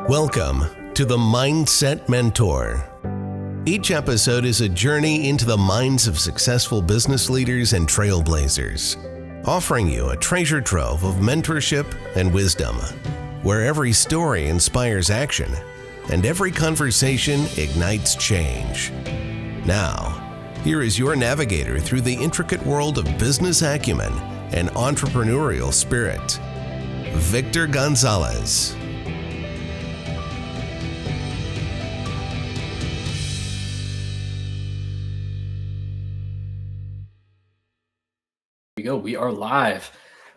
Welcome to the Mindset Mentor. Each episode is a journey into the minds of successful business leaders and trailblazers, offering you a treasure trove of mentorship and wisdom, where every story inspires action and every conversation ignites change. Now, here is your navigator through the intricate world of business acumen and entrepreneurial spirit, Victor Gonzalez. We are live.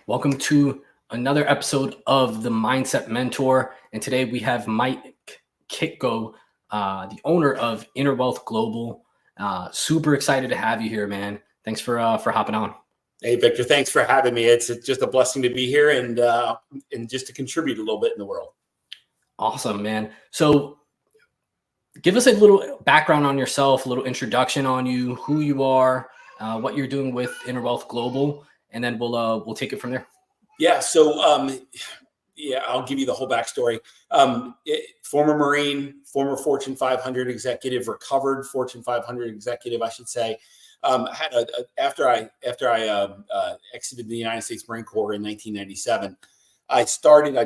Welcome to another episode of the Mindset Mentor. And today we have Mike Kitko, the owner of Inner Wealth Global. Super excited to have you here, man. Thanks for hopping on. Hey, Victor, thanks for having me. It's just a blessing to be here and just to contribute a little bit in the world. Awesome, man. So give us a little background on yourself, a little introduction on you, who you are, what you're doing with Inner Wealth Global, and then we'll take it from there. Yeah. So, I'll give you the whole backstory. Former Marine, former Fortune 500 executive, recovered Fortune 500 executive, I should say. After I exited the United States Marine Corps in 1997, I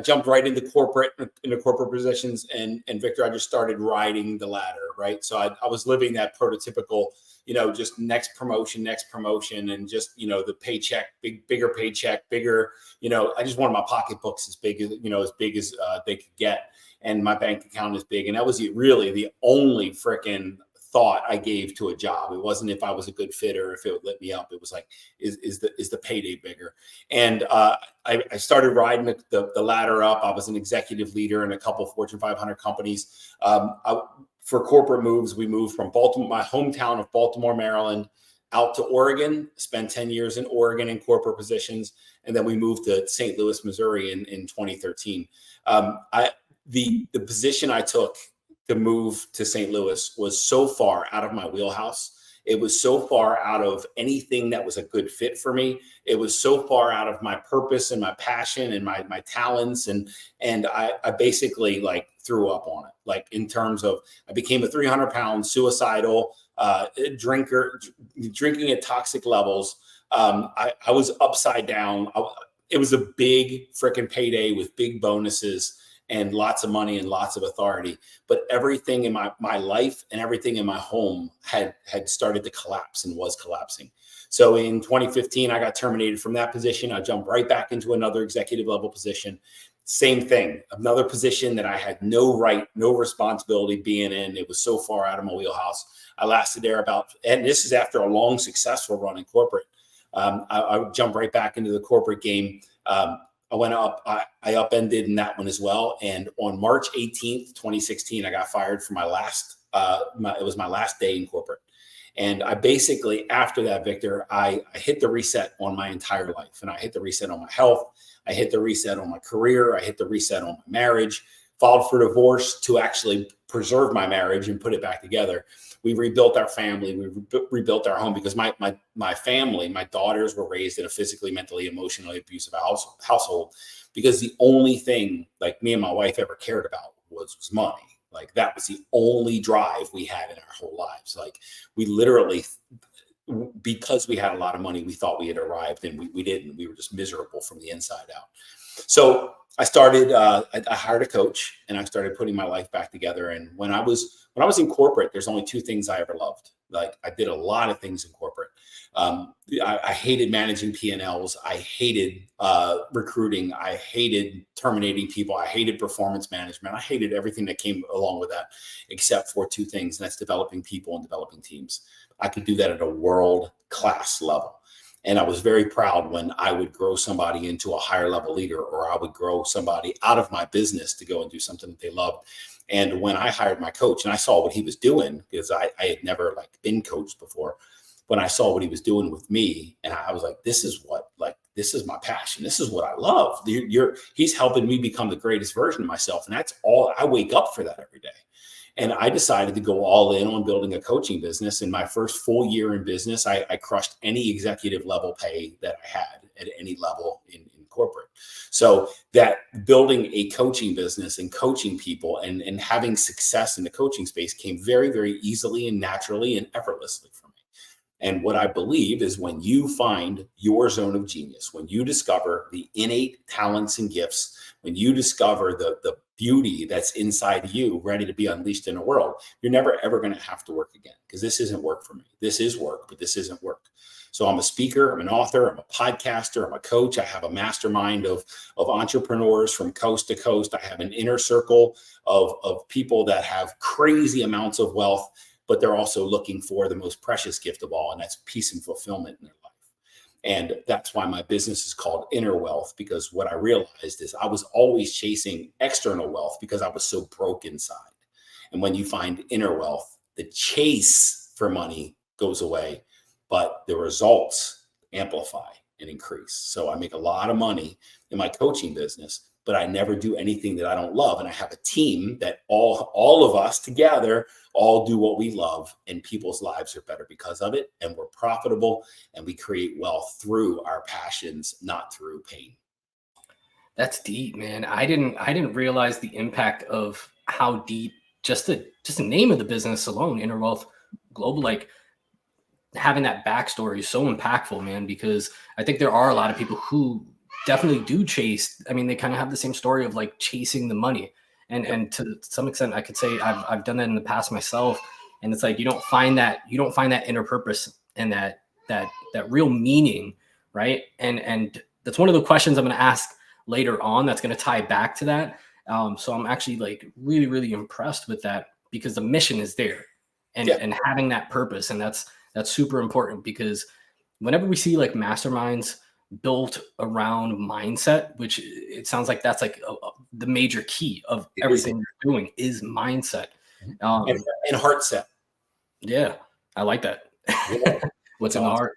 jumped right into corporate positions, and Victor, I just started riding the ladder, right? So I was living that prototypical, just next promotion, and just, the paycheck, bigger paycheck, bigger, I just wanted my pocketbooks as big as they could get, and my bank account as big. And that was really the only freaking thought I gave to a job. It wasn't if I was a good fit or if it would let me up. It was like, is the payday bigger? And I started riding the ladder up. I was an executive leader in a couple of Fortune 500 companies. For corporate moves, we moved from Baltimore, my hometown of Baltimore, Maryland, out to Oregon, spent 10 years in Oregon in corporate positions. And then we moved to St. Louis, Missouri in 2013. The position I took to move to St. Louis was so far out of my wheelhouse. It was so far out of anything that was a good fit for me. It was so far out of my purpose and my passion and my talents. And I basically threw up on it. Like, in terms of, I became a 300-pound suicidal drinker, drinking at toxic levels. I was upside down. It was a big freaking payday with big bonuses and lots of money and lots of authority. But everything in my life and everything in my home had started to collapse and was collapsing. So in 2015, I got terminated from that position. I jumped right back into another executive level position. Same thing, another position that I had no responsibility being in. It was so far out of my wheelhouse. I lasted there and this is after a long, successful run in corporate. I jumped right back into the corporate game. I went up, I upended in that one as well. And on March 18th, 2016, I got fired for it was my last day in corporate. And I basically, after that, Victor, I hit the reset on my entire life. And I hit the reset on my health. I hit the reset on my career. I hit the reset on my marriage, filed for divorce to actually preserve my marriage and put it back together. We rebuilt our family. We rebuilt our home because my family, my daughters were raised in a physically, mentally, emotionally abusive household, because the only thing me and my wife ever cared about was money. That was the only drive we had in our whole lives. We literally, because we had a lot of money, we thought we had arrived, and we didn't. We were just miserable from the inside out. So I started, I hired a coach, and I started putting my life back together. And when I was in corporate, there's only two things I ever loved. I did a lot of things in corporate. I hated managing P&Ls. I hated recruiting. I hated terminating people. I hated performance management. I hated everything that came along with that, except for two things, and that's developing people and developing teams. I could do that at a world-class level. And I was very proud when I would grow somebody into a higher level leader, or I would grow somebody out of my business to go and do something that they loved. And when I hired my coach and I saw what he was doing, because I had never been coached before, when I saw what he was doing with me, and I was like, this is my passion. This is what I love. He's helping me become the greatest version of myself. And that's all. I wake up for that every day. And I decided to go all in on building a coaching business. In my first full year in business, I crushed any executive level pay that I had at any level in corporate. So that building a coaching business and coaching people and having success in the coaching space came very, very easily and naturally and effortlessly for me. And what I believe is when you find your zone of genius, when you discover the innate talents and gifts, when you discover the beauty that's inside you ready to be unleashed in the world, you're never, ever going to have to work again, because this isn't work for me. This is work, but this isn't work. So I'm a speaker, I'm an author, I'm a podcaster, I'm a coach. I have a mastermind of entrepreneurs from coast to coast. I have an inner circle of people that have crazy amounts of wealth, but they're also looking for the most precious gift of all, and that's peace and fulfillment in their life. And that's why my business is called Inner Wealth, because what I realized is I was always chasing external wealth because I was so broke inside. And when you find inner wealth, the chase for money goes away, but the results amplify and increase. So I make a lot of money in my coaching business, but I never do anything that I don't love. And I have a team that all of us together all do what we love, and people's lives are better because of it. And we're profitable, and we create wealth through our passions, not through pain. That's deep, man. I didn't realize the impact of how deep just the name of the business alone, Inner Wealth Global, like having that backstory is so impactful, man, because I think there are a lot of people who definitely do chase. I mean, they kind of have the same story of like chasing the money. And to some extent, I could say I've done that in the past myself. And it's like you don't find that inner purpose and that real meaning, right? And that's one of the questions I'm going to ask later on. That's going to tie back to that. So I'm actually like really, really impressed with that, because the mission is there, and having that purpose, and that's super important, because whenever we see like masterminds built around mindset, which it sounds like that's like the major key of everything you're doing is mindset. And heartset. Yeah, I like that. Yeah. What's in the heart?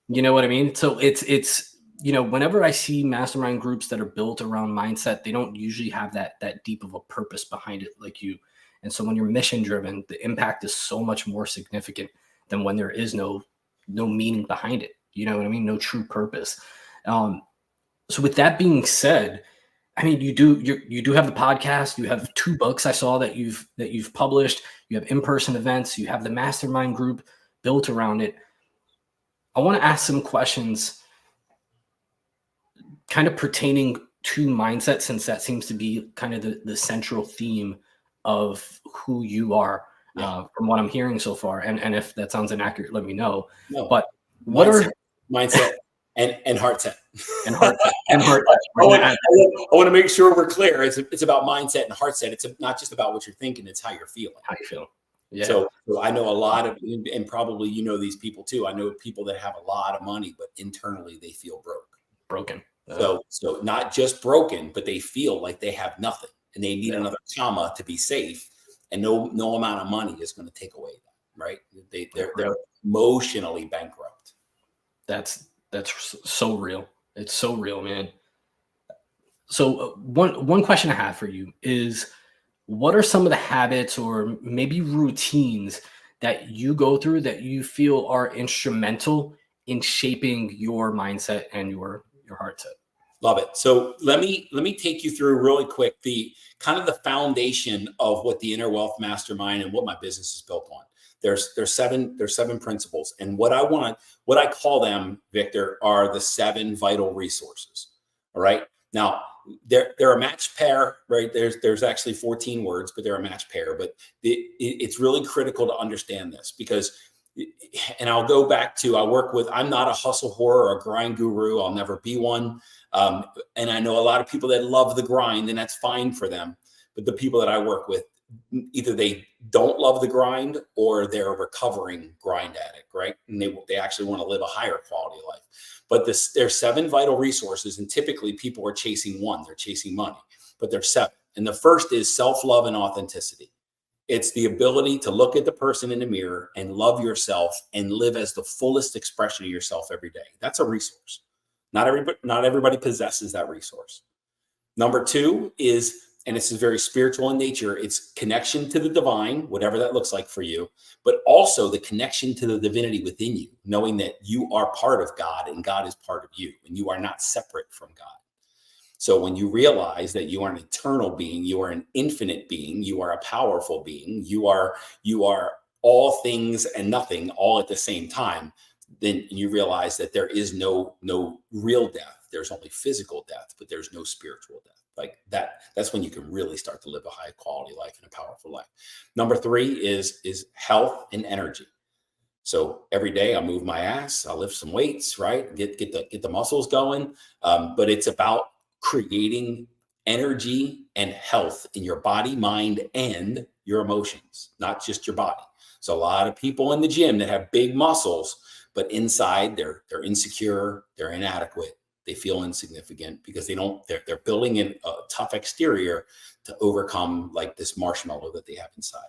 You know what I mean? So it's whenever I see mastermind groups that are built around mindset, they don't usually have that deep of a purpose behind it like you. And so when you're mission driven, the impact is so much more significant than when there is no meaning behind it. You know what I mean? No true purpose. So with that being said, I mean, you do have the podcast, you have 2 books I saw that you've published, you have in-person events, you have the mastermind group built around it. I want to ask some questions kind of pertaining to mindset, since that seems to be kind of the central theme of who you are, from what I'm hearing so far. And if that sounds inaccurate, let me know. No. But what are mindset and heartset and heart and heart? I want to make sure we're clear. It's about mindset and heartset. It's not just about what you're thinking; it's how you're feeling. How you feel? Yeah. So I know a lot of, and probably you know these people too. I know people that have a lot of money, but internally they feel broken. So not just broken, but they feel like they have nothing, and they need another comma to be safe. And no amount of money is going to take away that, right? They're emotionally bankrupt. That's so real. It's so real, man. So one question I have for you is, what are some of the habits or maybe routines that you go through that you feel are instrumental in shaping your mindset and your heart set? Love it. So let me take you through really quick the kind of the foundation of what the Inner Wealth Mastermind and what my business is built on. There's 7 principles, and what I call them, Victor, are the 7 vital resources. All right. Now they're a matched pair, right? There's actually 14 words, but they're a matched pair. But it's really critical to understand this, because, and I'll go back to, I'm not a hustle whore or a grind guru. I'll never be one. And I know a lot of people that love the grind, and that's fine for them. But the people that I work with, either they don't love the grind or they're a recovering grind addict, right? And they actually want to live a higher quality of life. But there's 7 vital resources, and typically people are chasing one. They're chasing money, but there's 7. And the first is self-love and authenticity. It's the ability to look at the person in the mirror and love yourself and live as the fullest expression of yourself every day. That's a resource. Not everybody possesses that resource. Number 2 is, and this is very spiritual in nature, it's connection to the divine, whatever that looks like for you, but also the connection to the divinity within you, knowing that you are part of God and God is part of you, and you are not separate from God. So when you realize that you are an eternal being, you are an infinite being, you are a powerful being, you are all things and nothing all at the same time, then you realize that there is no real death. There's only physical death, but there's no spiritual death. Like that's when you can really start to live a high quality life and a powerful life. Number 3 is health and energy. So every day I move my ass, I lift some weights, right? Get the muscles going. But it's about creating energy and health in your body, mind, and your emotions, not just your body. So a lot of people in the gym that have big muscles, but inside they're insecure, they're inadequate, they feel insignificant because they're building in a tough exterior to overcome like this marshmallow that they have inside.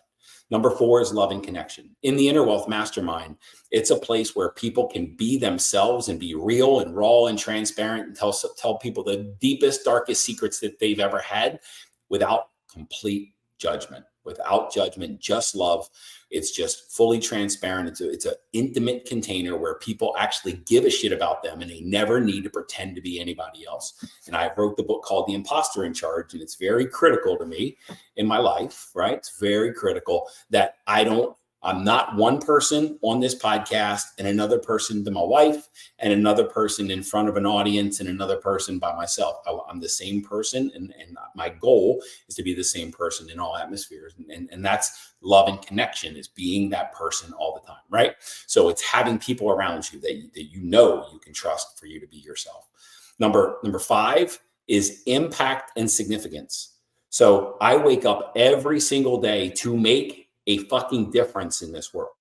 Number 4 is loving connection. In the Inner Wealth Mastermind, it's a place where people can be themselves and be real and raw and transparent and tell people the deepest, darkest secrets that they've ever had without complete judgment. Without judgment, just love. It's just fully transparent. It's an intimate container where people actually give a shit about them and they never need to pretend to be anybody else. And I wrote the book called The Imposter in Charge, and it's very critical to me in my life, right? It's very critical that I'm not one person on this podcast and another person to my wife and another person in front of an audience and another person by myself. I'm the same person, and my goal is to be the same person in all atmospheres. And that's love and connection, is being that person all the time, right? So it's having people around you that you can trust for you to be yourself. Number 5 is impact and significance. So I wake up every single day to make a fucking difference in this world.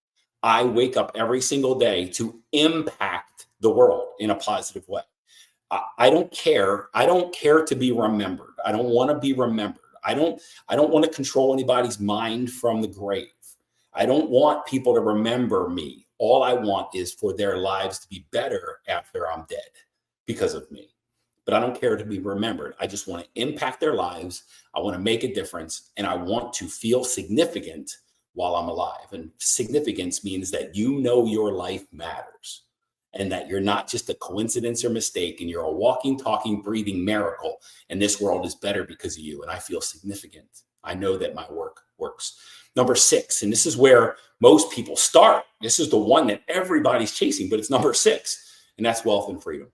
I wake up every single day to impact the world in a positive way. I don't care. I don't care to be remembered. I don't want to be remembered. I don't want to control anybody's mind from the grave. I don't want people to remember me. All I want is for their lives to be better after I'm dead because of me. But I don't care to be remembered. I just want to impact their lives. I want to make a difference, and I want to feel significant while I'm alive. And significance means that your life matters and that you're not just a coincidence or mistake, and you're a walking, talking, breathing miracle, and this world is better because of you. And I feel significant. I know that my work works. Number 6, and this is where most people start. This is the one that everybody's chasing, but it's number 6, and that's wealth and freedom.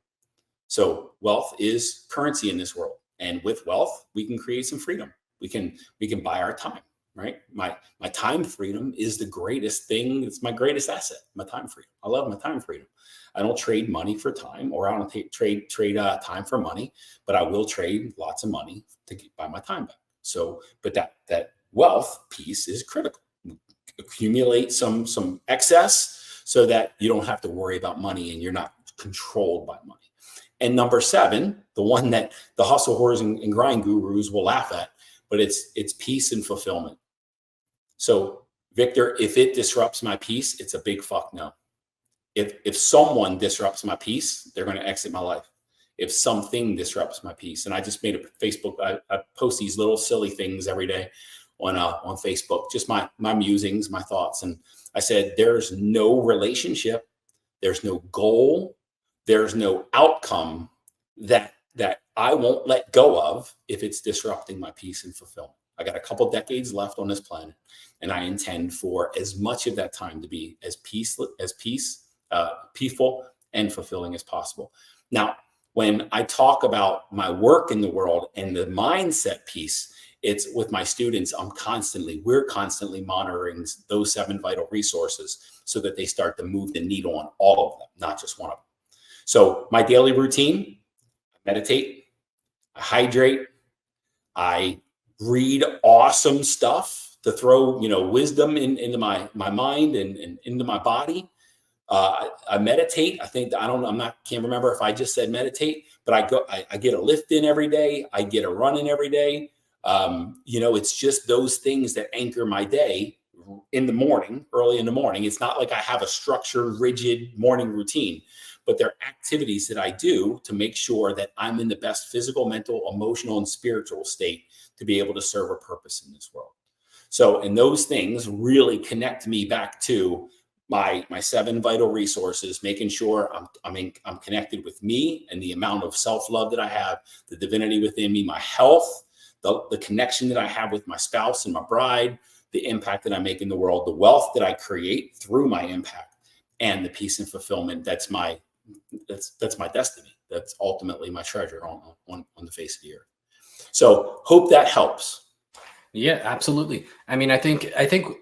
So wealth is currency in this world. And with wealth, we can create some freedom. We can buy our time. Right? My time freedom is the greatest thing. It's my greatest asset, my time freedom. I love my time freedom. I don't trade money for time, or I don't trade time for money, but I will trade lots of money to buy my time back. So, but that wealth piece is critical. Accumulate some excess so that you don't have to worry about money and you're not controlled by money. And number 7, the one that the hustle, whores, and grind gurus will laugh at, but it's peace and fulfillment. So, Victor, if it disrupts my peace, it's a big fuck no. If someone disrupts my peace, they're going to exit my life. If something disrupts my peace, and I just made a Facebook, I post these little silly things every day on Facebook, just my musings, my thoughts. And I said, there's no relationship, there's no goal, there's no outcome that I won't let go of if it's disrupting my peace and fulfillment. I got a couple decades left on this planet, and I intend for as much of that time to be as peaceful and fulfilling as possible. Now, when I talk about my work in the world and the mindset piece, it's with my students. We're constantly monitoring those 7 vital resources so that they start to move the needle on all of them, not just one of them. So my daily routine: I meditate, I hydrate, I read awesome stuff to throw, wisdom into my mind and into my body. I meditate. Can't remember if I just said meditate, but I get a lift in every day. I get a run in every day. It's just those things that anchor my day in the morning, early in the morning. It's not like I have a structured, rigid morning routine, but they're activities that I do to make sure that I'm in the best physical, mental, emotional, and spiritual state to be able to serve a purpose in this world. So, and those things really connect me back to my 7 vital resources, making sure I'm connected with me and the amount of self-love that I have, the divinity within me, my health, the connection that I have with my spouse and my bride, the impact that I make in the world, the wealth that I create through my impact, and the peace and fulfillment. That's my destiny. That's ultimately my treasure on the face of the earth. So hope that helps. Yeah, absolutely. I mean, I think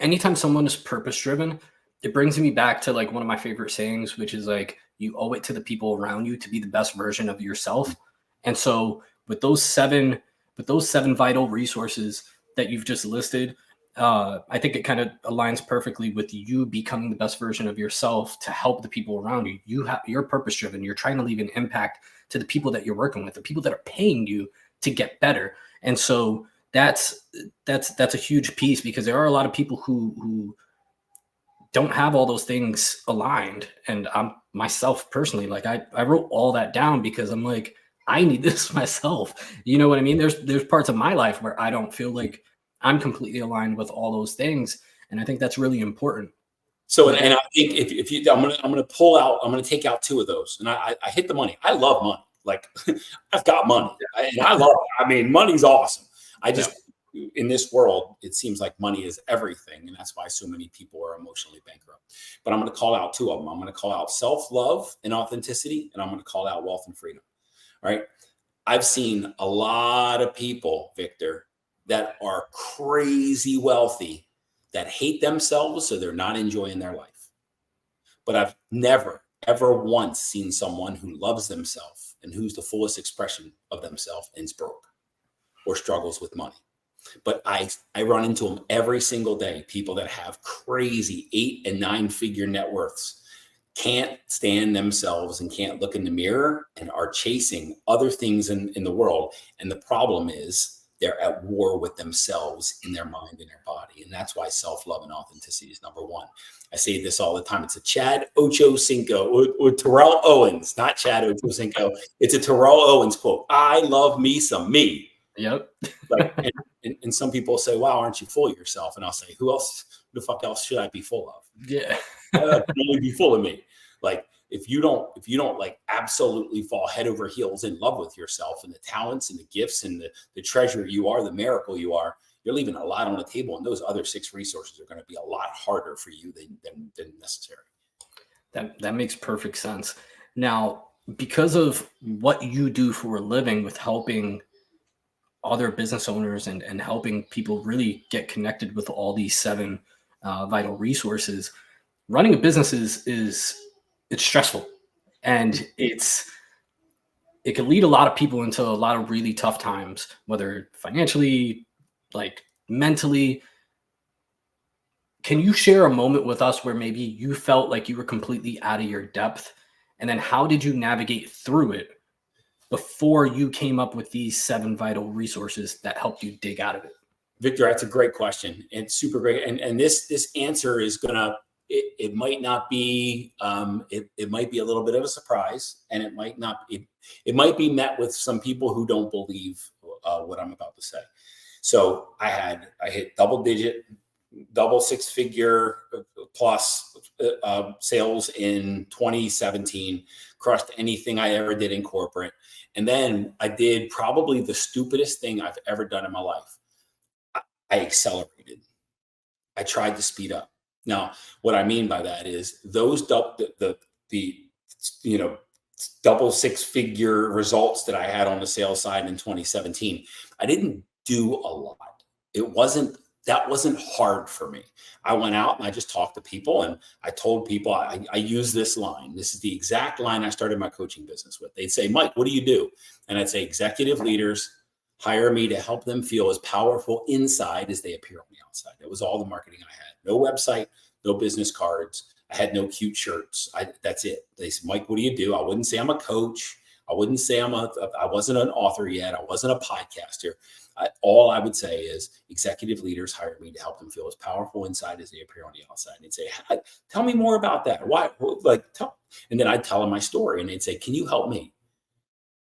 anytime someone is purpose driven, it brings me back to like one of my favorite sayings, which is like, you owe it to the people around you to be the best version of yourself. And so with those seven vital resources that you've just listed, I think it kind of aligns perfectly with you becoming the best version of yourself to help the people around you. You're purpose driven. You're trying to leave an impact to the people that you're working with, the people that are paying you to get better. And so that's a huge piece, because there are a lot of people who don't have all those things aligned. And I'm myself personally, like I wrote all that down because I'm like, I need this myself. You know what I mean? There's parts of my life where I don't feel like I'm completely aligned with all those things. And I think that's really important. So, and I think if you, I'm going to take out 2 of those, and I hit the money. I love money. Like I've got money and I love it. I mean, money's awesome. I just, in this world, it seems like money is everything. And that's why so many people are emotionally bankrupt. But I'm going to call out 2 of them. I'm going to call out self-love and authenticity, and I'm going to call out wealth and freedom. All right. I've seen a lot of people, Victor, that are crazy wealthy, that hate themselves, so they're not enjoying their life. But I've never, ever once seen someone who loves themselves and who's the fullest expression of themselves and is broke or struggles with money. But I run into them every single day. People that have crazy 8 and 9 figure net worths can't stand themselves and can't look in the mirror and are chasing other things in the world. And the problem is they're at war with themselves in their mind and their body. And that's why self-love and authenticity is number 1. I say this all the time. It's a Chad Ochocinco or Terrell Owens, not Chad Ochocinco. It's a Terrell Owens quote. I love me some me. Yep. Like, and some people say, wow, aren't you full of yourself? And I'll say, who the fuck else should I be full of? Yeah. I can only be full of me. Like, if you don't like absolutely fall head over heels in love with yourself and the talents and the gifts and the treasure you are, the miracle you are, you're leaving a lot on the table. And those other 6 resources are going to be a lot harder for you than necessary. That makes perfect sense. Now, because of what you do for a living with helping other business owners and helping people really get connected with all these 7 vital resources, running a business it's stressful, and it can lead a lot of people into a lot of really tough times, whether financially, like mentally. Can you share a moment with us where maybe you felt like you were completely out of your depth, and then how did you navigate through it before you came up with these 7 vital resources that helped you dig out of it? Victor, that's a great question. It's super great. And this answer is gonna, it might not be, it might be a little bit of a surprise, and it might be met with some people who don't believe what I'm about to say. So I hit double 6-figure plus sales in 2017, crushed anything I ever did in corporate. And then I did probably the stupidest thing I've ever done in my life. I accelerated. I tried to speed up. Now, what I mean by that is those double 6-figure results that I had on the sales side in 2017, I didn't do a lot. That wasn't hard for me. I went out and I just talked to people, and I told people, I use this line. This is the exact line I started my coaching business with. They'd say, Mike, what do you do? And I'd say, executive leaders hire me to help them feel as powerful inside as they appear on the outside. That was all the marketing I had. No website, no business cards. I had no cute shirts. That's it. They said, Mike, what do you do? I wouldn't say I'm a coach. I wouldn't say I wasn't an author yet. I wasn't a podcaster. All I would say is executive leaders hire me to help them feel as powerful inside as they appear on the outside. And they'd say, tell me more about that. Why? And then I'd tell them my story, and they'd say, can you help me?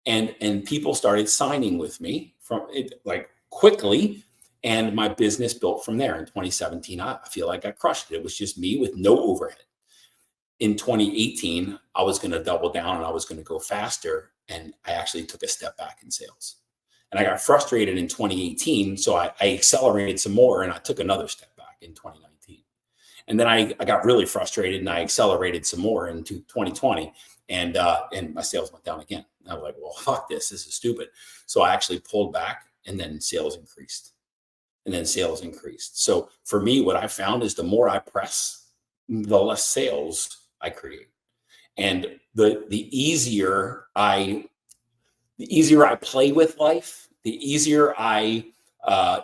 And people started signing with me from it like quickly. And my business built from there. In 2017, I feel like I crushed it. It was just me with no overhead. in 2018, I was going to double down and I was going to go faster. And I actually took a step back in sales. And I got frustrated in 2018. So I accelerated some more and I took another step back in 2019. And then I got really frustrated and I accelerated some more into 2020. And my sales went down again. And I was like, well, fuck this. This is stupid. So I actually pulled back and then sales increased. So for me, what I found is the more I press, the less sales I create. And the easier I play with life, the easier I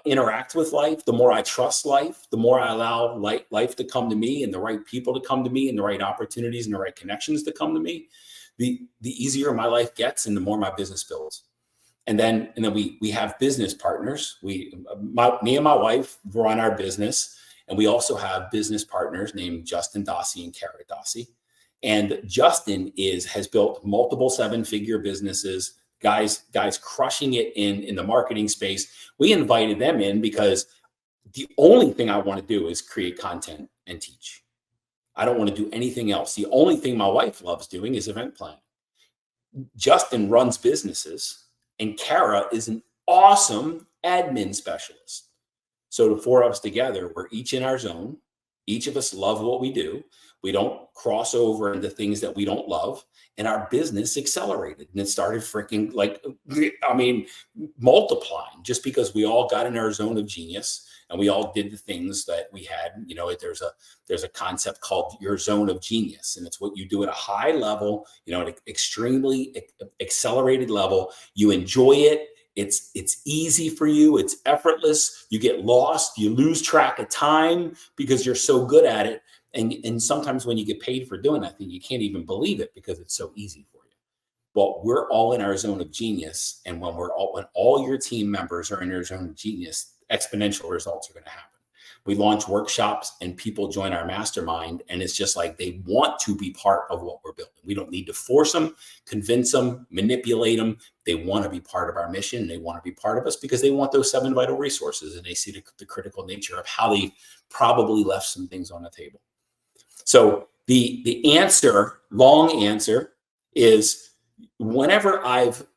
interact with life, the more I trust life, the more I allow life to come to me and the right people to come to me and the right opportunities and the right connections to come to me, the easier my life gets and the more my business builds. And then we have business partners. Me and my wife run our business, and we also have business partners named Justin Dossie and Kara Dossie. And Justin has built multiple 7-figure businesses, guys crushing it in the marketing space. We invited them in because the only thing I want to do is create content and teach. I don't want to do anything else. The only thing my wife loves doing is event planning. Justin runs businesses, and Kara is an awesome admin specialist. So the four of us together, we're each in our zone. Each of us love what we do. We don't cross over into things that we don't love. And our business accelerated and it started freaking multiplying just because we all got in our zone of genius and we all did the things that we had. There's a concept called your zone of genius, and it's what you do at a high level, at an extremely accelerated level. You enjoy it. It's easy for you. It's effortless. You get lost. You lose track of time because you're so good at it. And sometimes when you get paid for doing that thing, you can't even believe it because it's so easy for you. Well, we're all in our zone of genius. And when all your team members are in their zone of genius, exponential results are going to happen. We launch workshops and people join our mastermind. And it's just like they want to be part of what we're building. We don't need to force them, convince them, manipulate them. They want to be part of our mission. They want to be part of us because they want those 7 vital resources. And they see the critical nature of how they probably left some things on the table. So the long answer is whenever I've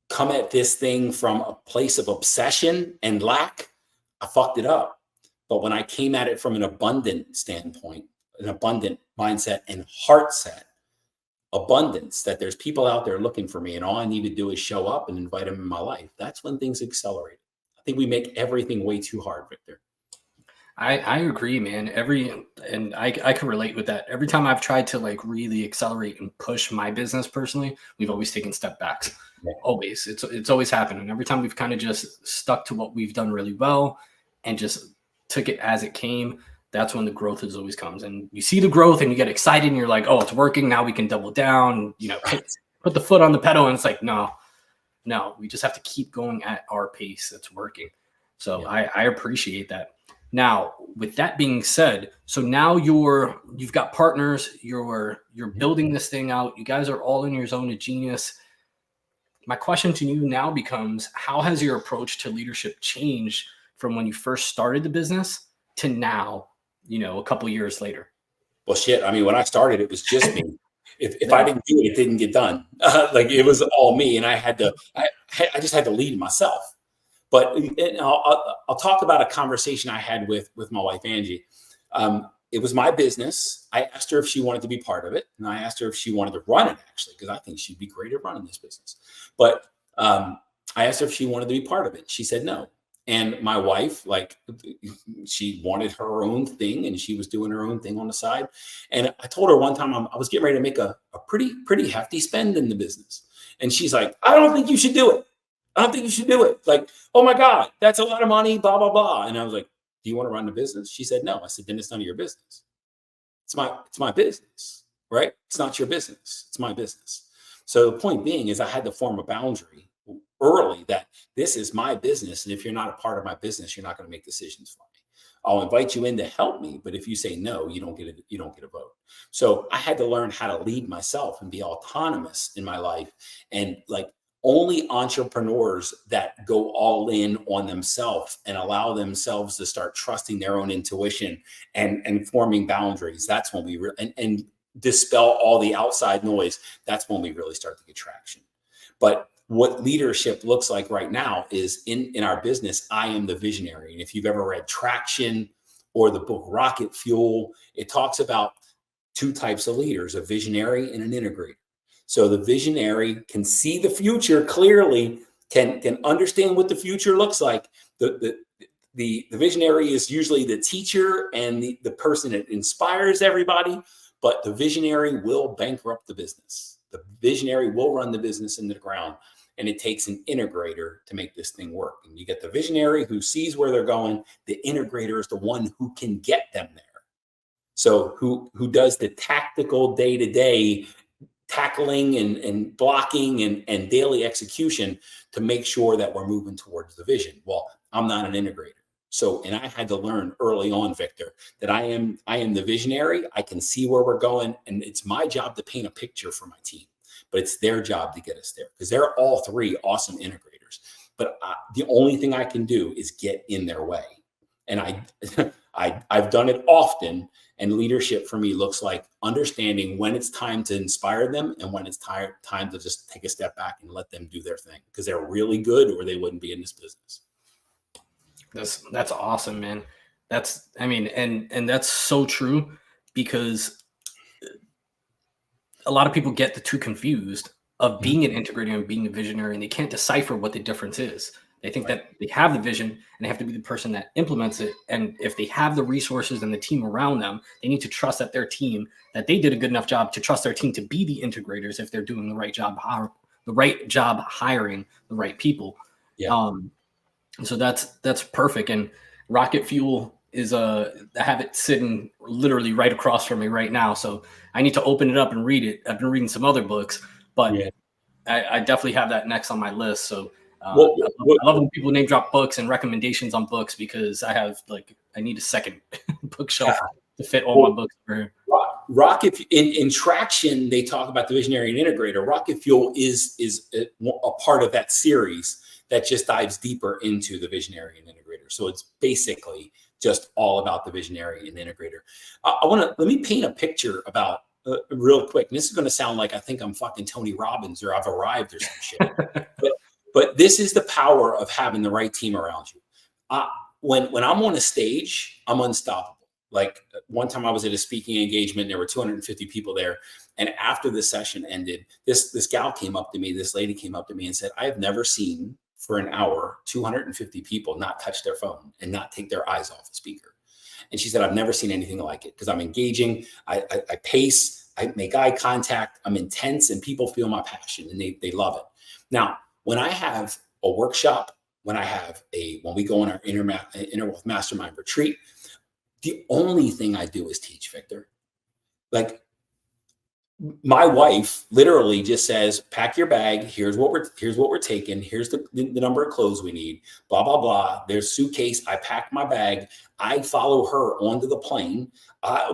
come at this thing from a place of obsession and lack, I fucked it up. But when I came at it from an abundant standpoint, an abundant mindset and heart set, abundance, that there's people out there looking for me and all I need to do is show up and invite them in my life, that's when things accelerate. I think we make everything way too hard, Victor. I agree, man. And I can relate with that. Every time I've tried to really accelerate and push my business personally, we've always taken step backs. Yeah. Always. It's always happened. And every time we've kind of just stuck to what we've done really well and just took it as it came, that's when the growth always comes. And you see the growth and you get excited and you're like, oh, it's working. Now we can double down, put the foot on the pedal. And it's like, no, we just have to keep going at our pace. It's working. So yeah. I appreciate that. Now, with that being said, so now you've got partners, you're building this thing out. You guys are all in your zone of genius. My question to you now becomes, how has your approach to leadership changed from when you first started the business to now, a couple years later? Well, shit. I mean, when I started, it was just me. If I didn't do it, it didn't get done. It was all me, and I just had to lead myself. But I'll talk about a conversation I had with my wife, Angie. It was my business. I asked her if she wanted to be part of it. And I asked her if she wanted to run it, actually, because I think she'd be great at running this business. But I asked her if she wanted to be part of it. She said no. And my wife, she wanted her own thing and she was doing her own thing on the side. And I told her one time I was getting ready to make a pretty hefty spend in the business. And she's like, I don't think you should do it. I don't think you should do it. Oh my God, that's a lot of money, blah, blah, blah. And I was like, do you want to run the business? She said, no. I said, then it's none of your business. It's my business, right? It's not your business. It's my business. So the point being is I had to form a boundary early that this is my business. And if you're not a part of my business, you're not going to make decisions for me. I'll invite you in to help me. But if you say no, you don't get a vote. So I had to learn how to lead myself and be autonomous in my life. And only entrepreneurs that go all in on themselves and allow themselves to start trusting their own intuition and forming boundaries. That's when we and dispel all the outside noise, that's when we really start to get traction. But what leadership looks like right now is in our business, I am the visionary. And if you've ever read Traction or the book Rocket Fuel, it talks about two types of leaders, a visionary and an integrator. So the visionary can see the future clearly, can understand what the future looks like. The visionary is usually the teacher and the person that inspires everybody, but the visionary will bankrupt the business. The visionary will run the business into the ground, and it takes an integrator to make this thing work. And you get the visionary who sees where they're going. The integrator is the one who can get them there. So who does the tactical day-to-day tackling and blocking and daily execution to make sure that we're moving towards the vision. Well, I'm not an integrator. So, and I had to learn early on, Victor, that I am the visionary. I can see where we're going, and it's my job to paint a picture for my team, but it's their job to get us there, because they're all three awesome integrators. But the only thing I can do is get in their way. And I've done it often. And leadership for me looks like understanding when it's time to inspire them and when it's time to just take a step back and let them do their thing, because they're really good or they wouldn't be in this business. That's awesome, man. And that's so true, because a lot of people get the two confused of being an integrator and being a visionary, and they can't decipher what the difference is. They think that they have the vision and they have to be the person that implements it. And if they have the resources and the team around them, they need to trust that their team, that they did a good enough job to trust their team to be the integrators if they're doing the right job hiring the right people. Yeah. So that's perfect. And Rocket Fuel is I have it sitting literally right across from me right now. So I need to open it up and read it. I've been reading some other books, but I definitely have that next on my list. So I love when people name drop books and recommendations on books, because I need a second bookshelf to fit all my books. Rocket in Traction, they talk about the visionary and integrator. Rocket Fuel is a part of that series that just dives deeper into the visionary and integrator. So it's basically just all about the visionary and integrator. Let me paint a picture about real quick. And this is going to sound like I think I'm fucking Tony Robbins or I've arrived or some shit. But this is the power of having the right team around you. When I'm on a stage, I'm unstoppable. Like one time I was at a speaking engagement, there were 250 people there. And after the session ended, this gal came up to me, this lady came up to me and said, I have never seen for an hour 250 people not touch their phone and not take their eyes off the speaker. And she said, I've never seen anything like it, because I'm engaging, I pace, I make eye contact, I'm intense, and people feel my passion and they love it. Now, when I have a workshop, when we go on our Inner Wealth Mastermind retreat, the only thing I do is teach, Victor. Like, my wife literally just says, pack your bag. Here's what we're taking. Here's the number of clothes we need, blah, blah, blah. There's suitcase. I pack my bag. I follow her onto the plane. I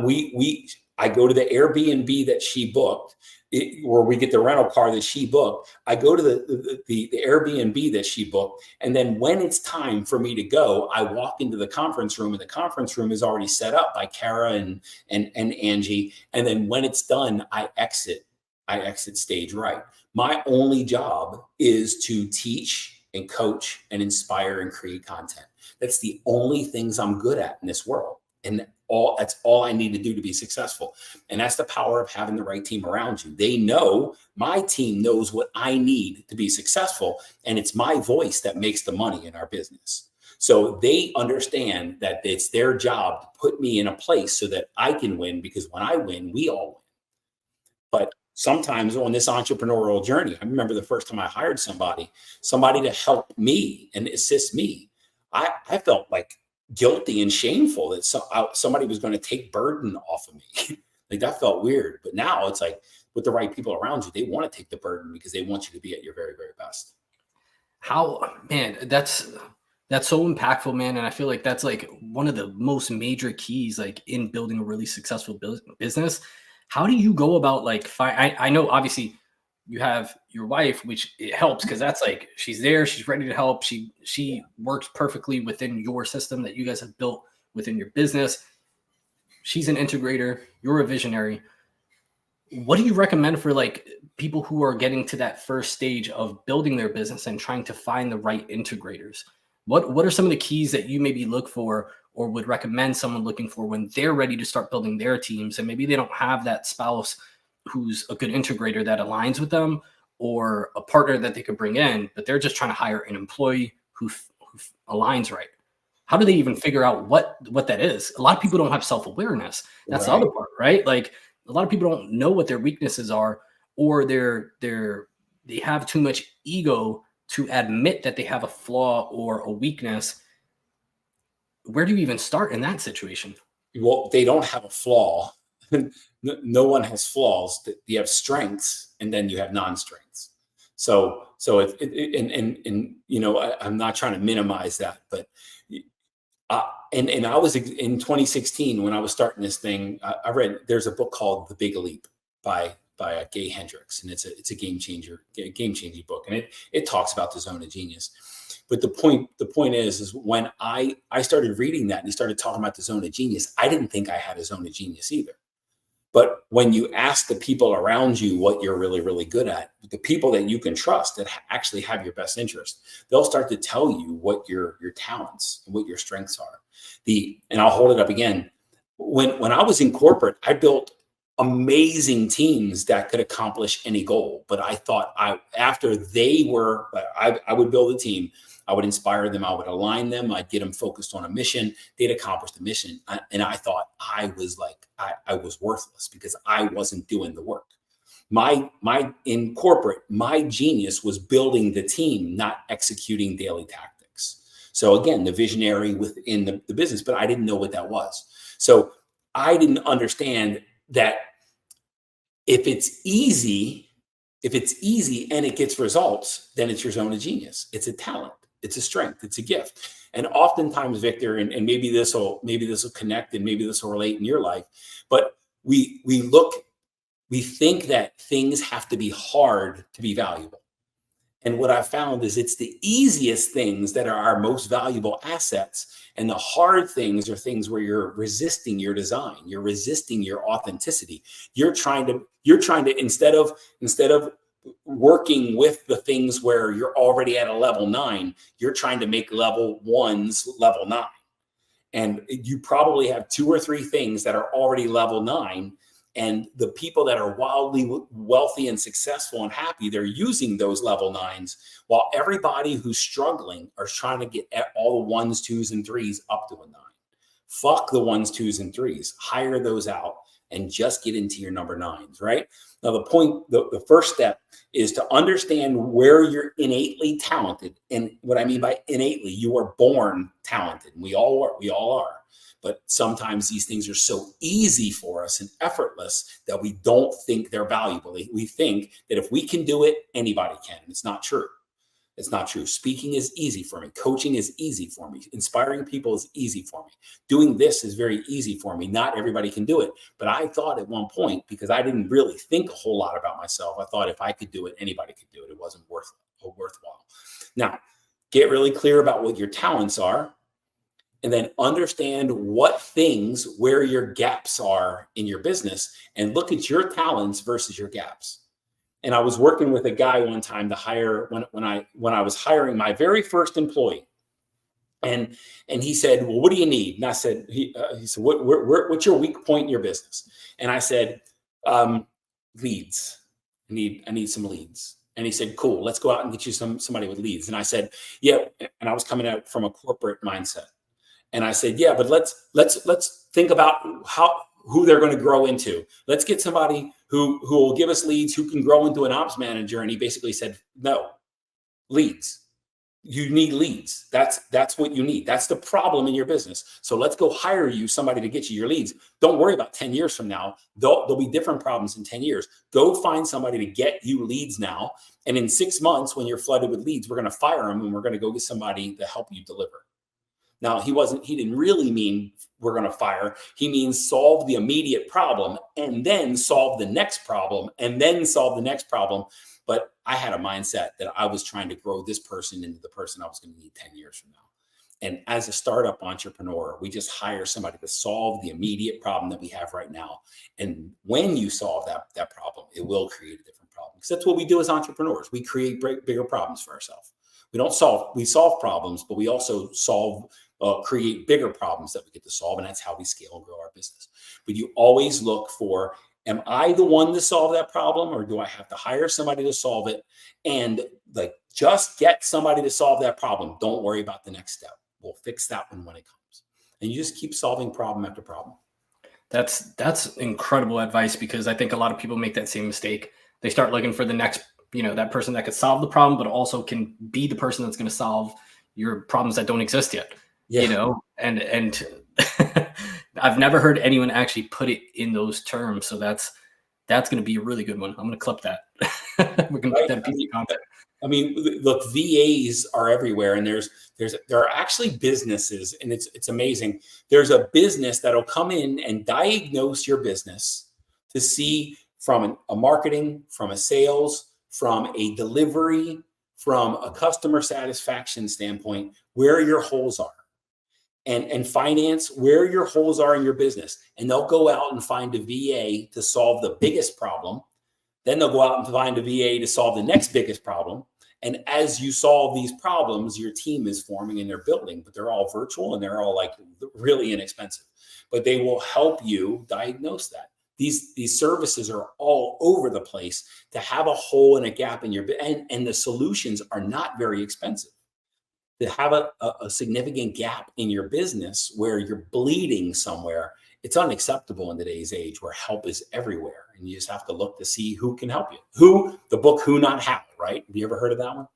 go to the Airbnb that she booked, where we get the rental car that she booked. I go to the Airbnb that she booked. And then when it's time for me to go, I walk into the conference room, and the conference room is already set up by Kara and Angie. And then when it's done, I exit stage right. My only job is to teach and coach and inspire and create content. That's the only things I'm good at in this world. And that's all I need to do to be successful. And that's the power of having the right team around you. They know, my team knows what I need to be successful. And it's my voice that makes the money in our business. So they understand that it's their job to put me in a place so that I can win, because when I win, we all win. But sometimes on this entrepreneurial journey, I remember the first time I hired somebody to help me and assist me. I felt like guilty and shameful that somebody was going to take burden off of me. Like, that felt weird. But now it's like, with the right people around you, they want to take the burden because they want you to be at your very, very best. That's so impactful, man. And I feel like that's like one of the most major keys, like in building a really successful business. How do you go about I know obviously you have your wife, which it helps, because that's like, she's there, she's ready to help. She works perfectly within your system that you guys have built within your business. She's an integrator, you're a visionary. What do you recommend for like people who are getting to that first stage of building their business and trying to find the right integrators? What are some of the keys that you maybe look for or would recommend someone looking for when they're ready to start building their teams and maybe they don't have that spouse who's a good integrator that aligns with them or a partner that they could bring in, but they're just trying to hire an employee who aligns right? How do they even figure out what that is? A lot of people don't have self-awareness. That's the Right. other part, right? Like a lot of people don't know what their weaknesses are, or they have too much ego to admit that they have a flaw or a weakness. Where do you even start in that situation? Well, they don't have a flaw. No one has flaws. You have strengths, and then you have non-strengths. So and you know, I'm not trying to minimize that, but and I was in 2016 when I was starting this thing. I read there's a book called The Big Leap by Gay Hendricks, and it's a game changing book, and it talks about the zone of genius. But the point is when I started reading that and he started talking about the zone of genius, I didn't think I had a zone of genius either. But when you ask the people around you what you're really, really good at, the people that you can trust that actually have your best interest, they'll start to tell you what your talents and what your strengths are. And I'll hold it up again. When I was in corporate, I built amazing teams that could accomplish any goal. But I thought after they were, I would build a team. I would inspire them. I would align them. I'd get them focused on a mission. They'd accomplish the mission. And I thought I was worthless because I wasn't doing the work. In corporate, my genius was building the team, not executing daily tactics. So again, the visionary within the business, but I didn't know what that was. So I didn't understand that if it's easy and it gets results, then it's your zone of genius. It's a talent. It's a strength. It's a gift. And oftentimes, Victor, and maybe this will connect and maybe this will relate in your life, but we think that things have to be hard to be valuable. And what I found is it's the easiest things that are our most valuable assets. And the hard things are things where you're resisting your design. You're resisting your authenticity. You're trying to instead of working with the things where you're already at a level 9, you're trying to make level 1s level 9. And you probably have 2 or 3 things that are already level 9. And the people that are wildly wealthy and successful and happy, they're using those level 9s, while everybody who's struggling are trying to get all the 1s, 2s, and 3s up to a 9. Fuck the 1s, 2s, and 3s. Hire those out and just get into your number 9s, right? Now, the first step is to understand where you're innately talented. And what I mean by innately, you are born talented. We all are. But sometimes these things are so easy for us and effortless that we don't think they're valuable. We think that if we can do it, anybody can. It's not true. It's not true. Speaking is easy for me. Coaching is easy for me. Inspiring people is easy for me. Doing this is very easy for me. Not everybody can do it. But I thought at one point, because I didn't really think a whole lot about myself, I thought if I could do it, anybody could do it. It wasn't worthwhile. Now, get really clear about what your talents are. And then understand where your gaps are in your business, and look at your talents versus your gaps. And I was working with a guy one time to hire when I was hiring my very first employee, and he said, "Well, what do you need?" And I said, he said, "What's your weak point in your business?" And I said, "Leads. I need some leads." And he said, "Cool, let's go out and get you somebody with leads." And I said, "Yeah." And I was coming out from a corporate mindset. And I said, "Yeah, but let's think about who they're going to grow into. Let's get somebody who will give us leads, who can grow into an ops manager." And he basically said, "No, leads. You need leads. That's what you need. That's the problem in your business. So let's go hire you somebody to get you your leads. Don't worry about 10 years from now. There'll be different problems in 10 years. Go find somebody to get you leads now. And in 6 months, when you're flooded with leads, we're going to fire them and we're going to go get somebody to help you deliver." Now, he didn't really mean we're going to fire. He means solve the immediate problem and then solve the next problem and then solve the next problem. But I had a mindset that I was trying to grow this person into the person I was going to need 10 years from now. And as a startup entrepreneur, we just hire somebody to solve the immediate problem that we have right now. And when you solve that problem, it will create a different problem. Because that's what we do as entrepreneurs. We create bigger problems for ourselves. We solve problems, but we also create bigger problems that we get to solve. And that's how we scale and grow our business. But you always look for, am I the one to solve that problem, or do I have to hire somebody to solve it? And like, just get somebody to solve that problem. Don't worry about the next step. We'll fix that one when it comes. And you just keep solving problem after problem. That's incredible advice, because I think a lot of people make that same mistake. They start looking for the next, that person that could solve the problem, but also can be the person that's going to solve your problems that don't exist yet. Yeah. And I've never heard anyone actually put it in those terms. So that's going to be a really good one. I'm going to clip that. We're going to put that piece of content. I mean, look, VAs are everywhere, and there are actually businesses, and it's amazing. There's a business that'll come in and diagnose your business to see from a marketing, from a sales, from a delivery, from a customer satisfaction standpoint, where your holes are, and finance, where your holes are in your business. And they'll go out and find a VA to solve the biggest problem. Then they'll go out and find a VA to solve the next biggest problem. And as you solve these problems, your team is forming and they're building, but they're all virtual and they're all like really inexpensive. But they will help you diagnose that. These services are all over the place to have a hole and a gap in your and the solutions are not very expensive. To have a significant gap in your business where you're bleeding somewhere, it's unacceptable in today's age where help is everywhere. And you just have to look to see who can help you. The book, Who Not How, right? Have you ever heard of that one?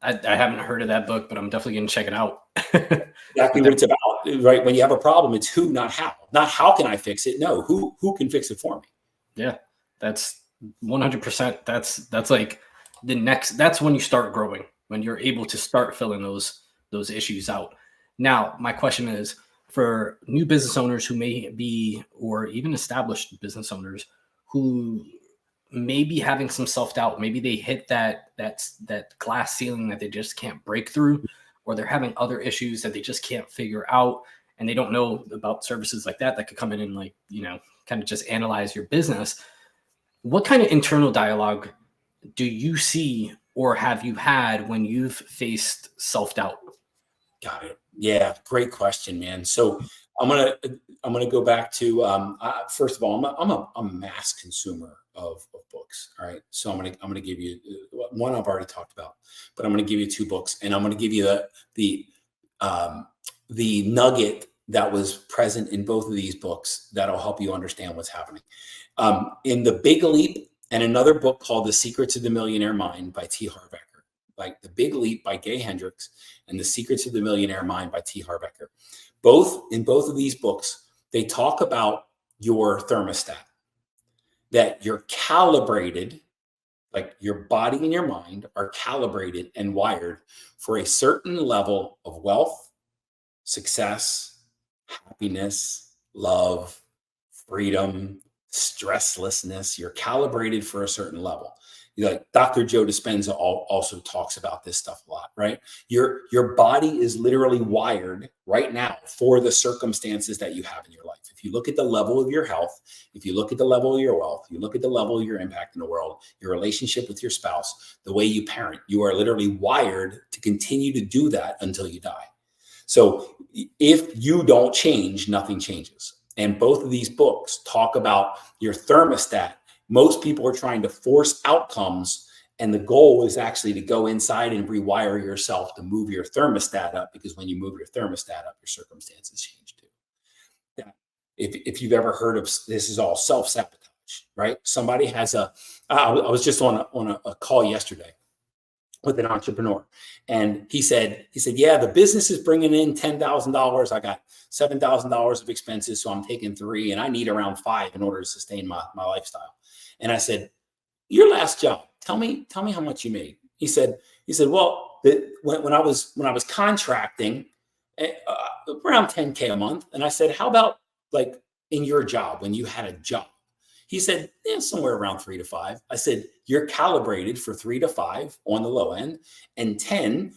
I haven't heard of that book, but I'm definitely going to check it out. Exactly what it's about, right? When you have a problem, it's who, not how. Not how can I fix it? No, who can fix it for me? Yeah, that's 100%. That's like the next, that's when you start growing, when you're able to start filling those issues out. Now, my question is, for new business owners who may be, or even established business owners who may be having some self-doubt, maybe they hit that glass ceiling that they just can't break through, or they're having other issues that they just can't figure out, and they don't know about services like that could come in and kind of just analyze your business. What kind of internal dialogue do you see, or have you had when you've faced self-doubt? Got it. Yeah, great question, man. So I'm gonna go back to first of all, I'm a mass consumer of books. All right, so I'm gonna give you one I've already talked about, but I'm gonna give you two books, and I'm gonna give you the nugget that was present in both of these books that'll help you understand what's happening. In The Big Leap and another book called The Secrets of the Millionaire Mind by T. Harv Eker. Like The Big Leap by Gay Hendricks and The Secrets of the Millionaire Mind by T. Harv Eker. In both of these books, they talk about your thermostat, that you're calibrated, like your body and your mind are calibrated and wired for a certain level of wealth, success, happiness, love, freedom, stresslessness. You're calibrated for a certain level. Like Dr. Joe Dispenza also talks about this stuff a lot, right? Your body is literally wired right now for the circumstances that you have in your life. If you look at the level of your health, if you look at the level of your wealth, you look at the level of your impact in the world, your relationship with your spouse, the way you parent, you are literally wired to continue to do that until you die. So if you don't change, nothing changes. And both of these books talk about your thermostat. Most people are trying to force outcomes, and the goal is actually to go inside and rewire yourself to move your thermostat up, because when you move your thermostat up, your circumstances change too. Yeah. If you've ever heard of this, is all self-sabotage, right? Somebody has I was just on a call yesterday with an entrepreneur, and he said, yeah, the business is bringing in $10,000. I got $7,000 of expenses, so I'm taking $3,000, and I need around $5,000 in order to sustain my lifestyle. And I said, your last job, tell me how much you made. He said, well, when I was contracting, around $10K a month. And I said, how about like in your job, when you had a job? He said, yeah, somewhere around 3 to 5. I said, you're calibrated for 3 to 5 on the low end, and 10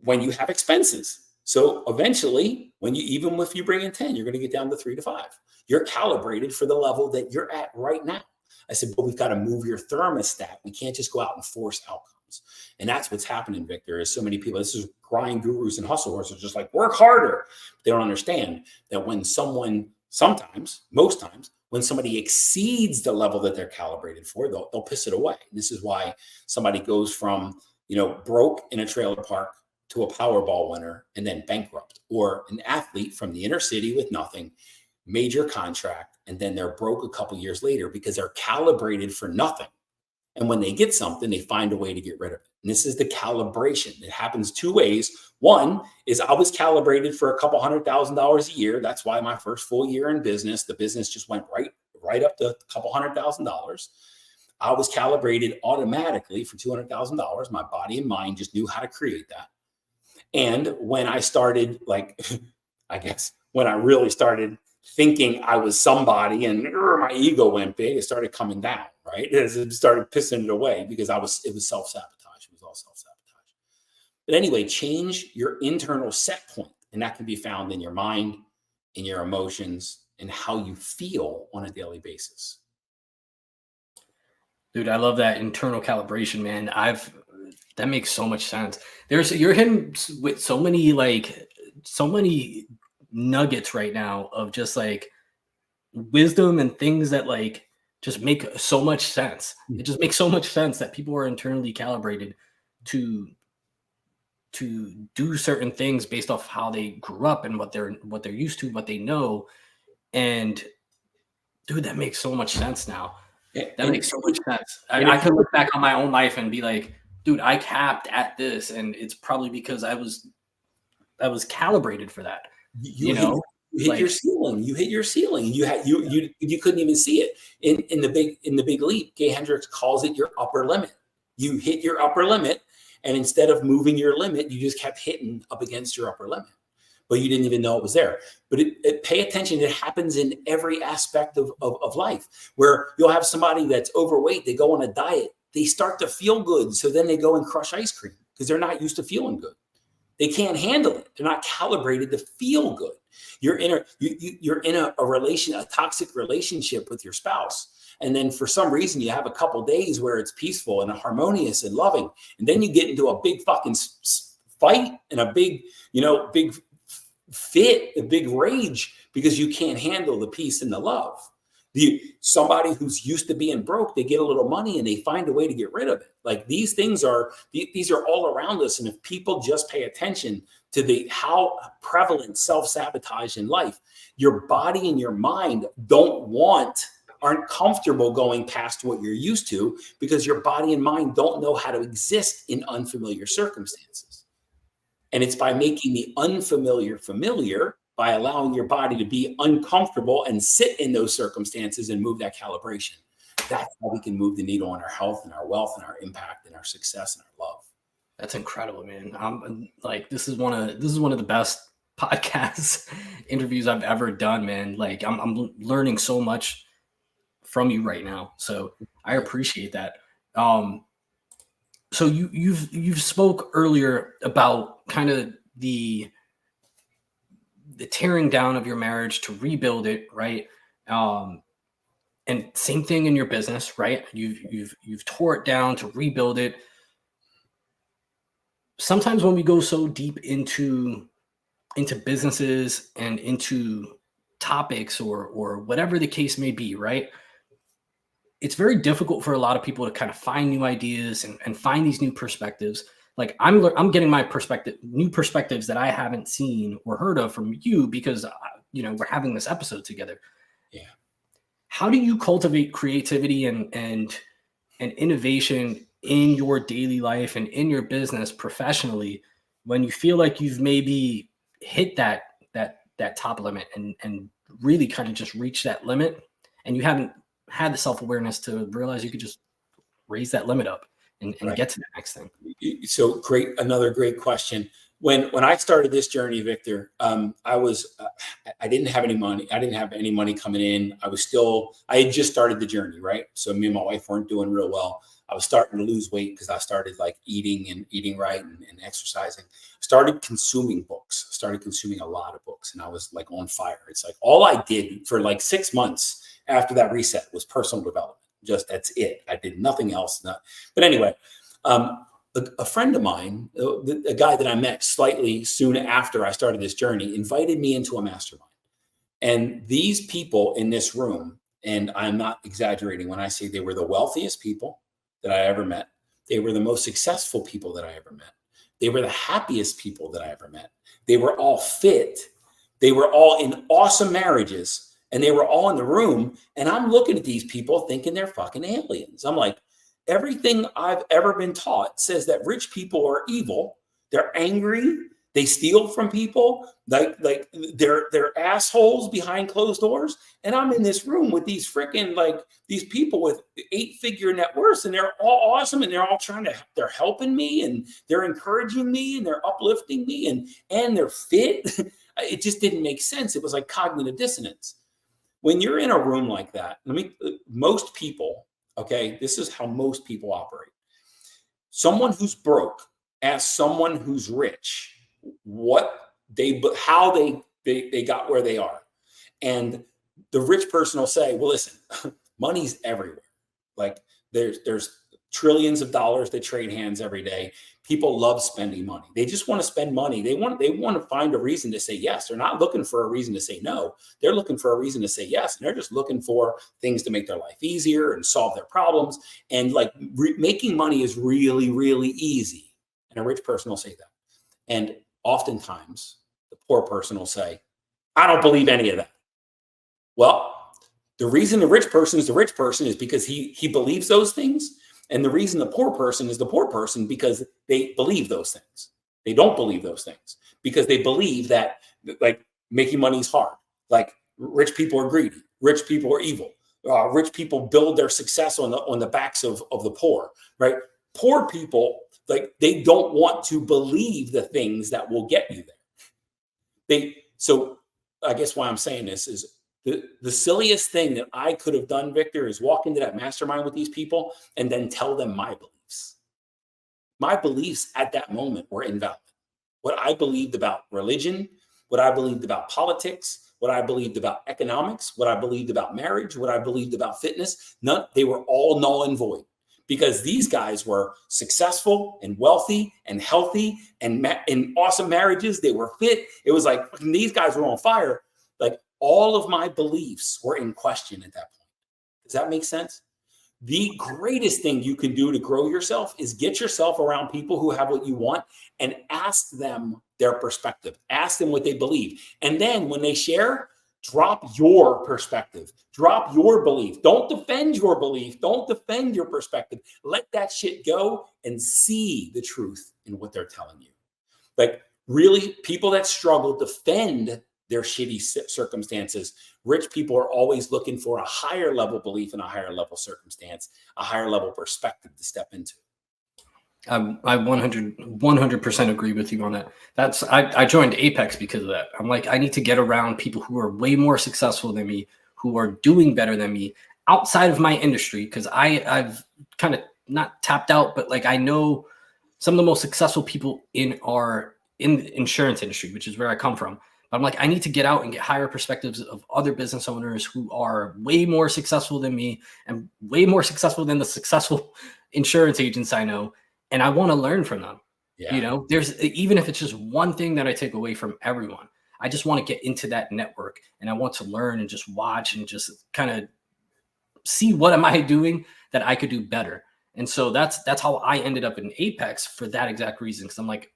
when you have expenses. So eventually, even if you bring in 10, you're going to get down to 3 to 5. You're calibrated for the level that you're at right now. I said, but we've got to move your thermostat. We can't just go out and force outcomes. And that's what's happening, Victor, is so many people, this is grind gurus and hustle horses, are just like, work harder. They don't understand that when most times, when somebody exceeds the level that they're calibrated for, they'll piss it away. And this is why somebody goes from, broke in a trailer park to a Powerball winner and then bankrupt, or an athlete from the inner city with nothing, major contract, and then they're broke a couple years later because they're calibrated for nothing. And when they get something, they find a way to get rid of it. And this is the calibration. It happens 2 ways. One is I was calibrated for a couple $100,000 a year. That's why my first full year in business, the business just went right up to a couple $100,000. I was calibrated automatically for $200,000. My body and mind just knew how to create that. And when I started, when I really started thinking I was somebody and my ego went big, it started coming down, right? It started pissing it away because it was self-sabotage. It was all self-sabotage. But anyway, change your internal set point, and that can be found in your mind, in your emotions, and how you feel on a daily basis. Dude, I love that internal calibration, man. That makes so much sense. You're hitting with so many nuggets right now of just like wisdom and things that like just make so much sense. It just makes so much sense that people are internally calibrated to do certain things based off how they grew up and what they're used to, what they know. And dude, that makes so much sense now. That makes so much sense. I can look back on my own life and be like, dude, I capped at this, and it's probably because I was calibrated for that. You hit your ceiling. You hit your ceiling. You couldn't even see it. In the big leap, Gay Hendricks calls it your upper limit. You hit your upper limit, and instead of moving your limit, you just kept hitting up against your upper limit, but you didn't even know it was there. But pay attention. It happens in every aspect of life, where you'll have somebody that's overweight. They go on a diet. They start to feel good. So then they go and crush ice cream because they're not used to feeling good. They can't handle it. They're not calibrated to feel good. You're in a toxic relationship with your spouse. And then for some reason, you have a couple days where it's peaceful and harmonious and loving. And then you get into a big fucking fight and a big fit, a big rage, because you can't handle the peace and the love. Somebody who's used to being broke, they get a little money and they find a way to get rid of it. Like these are all around us. And if people just pay attention to how prevalent self-sabotage in life, your body and your mind aren't comfortable going past what you're used to, because your body and mind don't know how to exist in unfamiliar circumstances. And it's by making the unfamiliar familiar, by allowing your body to be uncomfortable and sit in those circumstances and move that calibration. That's how we can move the needle on our health and our wealth and our impact and our success and our love. That's incredible, man. I'm like, this is one of the best podcast interviews I've ever done, man. Like I'm learning so much from you right now. So I appreciate that. So you've spoke earlier about kind of the tearing down of your marriage to rebuild it, right? And same thing in your business, right? You've tore it down to rebuild it. Sometimes when we go so deep into businesses and into topics or whatever the case may be, right? It's very difficult for a lot of people to kind of find new ideas and find these new perspectives. Like I'm getting my new perspectives that I haven't seen or heard of from you because, we're having this episode together. Yeah. How do you cultivate creativity and innovation in your daily life and in your business professionally when you feel like you've maybe hit that top limit and really kind of just reach that limit, and you haven't had the self-awareness to realize you could just raise that limit up and right. Get to the next thing? So great. Another great question. When I started this journey, Victor, I didn't have any money. I didn't have any money coming in. I had just started the journey, right? So me and my wife weren't doing real well. I was starting to lose weight because I started like eating right and exercising. Started consuming books, started consuming a lot of books, and I was like on fire. It's like all I did for like 6 months after that reset was personal development. Just that's it. I did nothing else. But anyway, a friend of mine, a guy that I met slightly soon after I started this journey, invited me into a mastermind. And these people in this room, and I'm not exaggerating when I say they were the wealthiest people that I ever met. They were the most successful people that I ever met. They were the happiest people that I ever met. They were all fit. They were all in awesome marriages, and they were all in the room. And I'm looking at these people thinking they're fucking aliens. I'm like, everything I've ever been taught says that rich people are evil. They're angry. They steal from people, like they're assholes behind closed doors. And I'm in this room with these freaking these people with 8-figure net worths, and they're all awesome, and they're all they're helping me, and they're encouraging me, and they're uplifting me, and they're fit. It just didn't make sense. It was like cognitive dissonance. When you're in a room like that, most people, okay, this is how most people operate. Someone who's broke asks someone who's rich how they got where they are. And the rich person will say, well, listen, money's everywhere. Like there's trillions of dollars that trade hands every day. People love spending money. They just want to spend money. They want to find a reason to say yes. They're not looking for a reason to say no. They're looking for a reason to say yes. And they're just looking for things to make their life easier and solve their problems. And making money is really, really easy. And a rich person will say that. And oftentimes the poor person will say, I don't believe any of that. Well, the reason the rich person is because he believes those things. And the reason the poor person is the poor person because they believe those things. They don't believe those things because they believe that making money is hard. Like rich people are greedy. Rich people are evil. Rich people build their success on the backs of the poor, right? Poor people, they don't want to believe the things that will get you there. So I guess why I'm saying this is the silliest thing that I could have done, Victor, is walk into that mastermind with these people and then tell them my beliefs. My beliefs at that moment were invalid. What I believed about religion, what I believed about politics, what I believed about economics, what I believed about marriage, what I believed about fitness, they were all null and void. Because these guys were successful and wealthy and healthy and in awesome marriages. They were fit. It was like these guys were on fire. Like all of my beliefs were in question at that point. Does that make sense? The greatest thing you can do to grow yourself is get yourself around people who have what you want and ask them their perspective. Ask them what they believe. And then when they share, drop your perspective. Drop your belief. Don't defend your belief. Don't defend your perspective. Let that shit go and see the truth in what they're telling you. Like really, people that struggle defend their shitty circumstances. Rich people are always looking for a higher level belief and a higher level circumstance, a higher level perspective to step into. I 100% agree with you on that. I joined Apex because of that. I'm like, I need to get around people who are way more successful than me, who are doing better than me outside of my industry. Because I've kind of not tapped out, but I know some of the most successful people in the insurance industry, which is where I come from. But I'm like, I need to get out and get higher perspectives of other business owners who are way more successful than me and way more successful than the successful insurance agents I know. And I want to learn from them. Yeah. There's, even if it's just one thing that I take away from everyone, I just want to get into that network and I want to learn and just watch and just kind of see what am I doing that I could do better. And so that's how I ended up in Apex for that exact reason. Cause I'm like,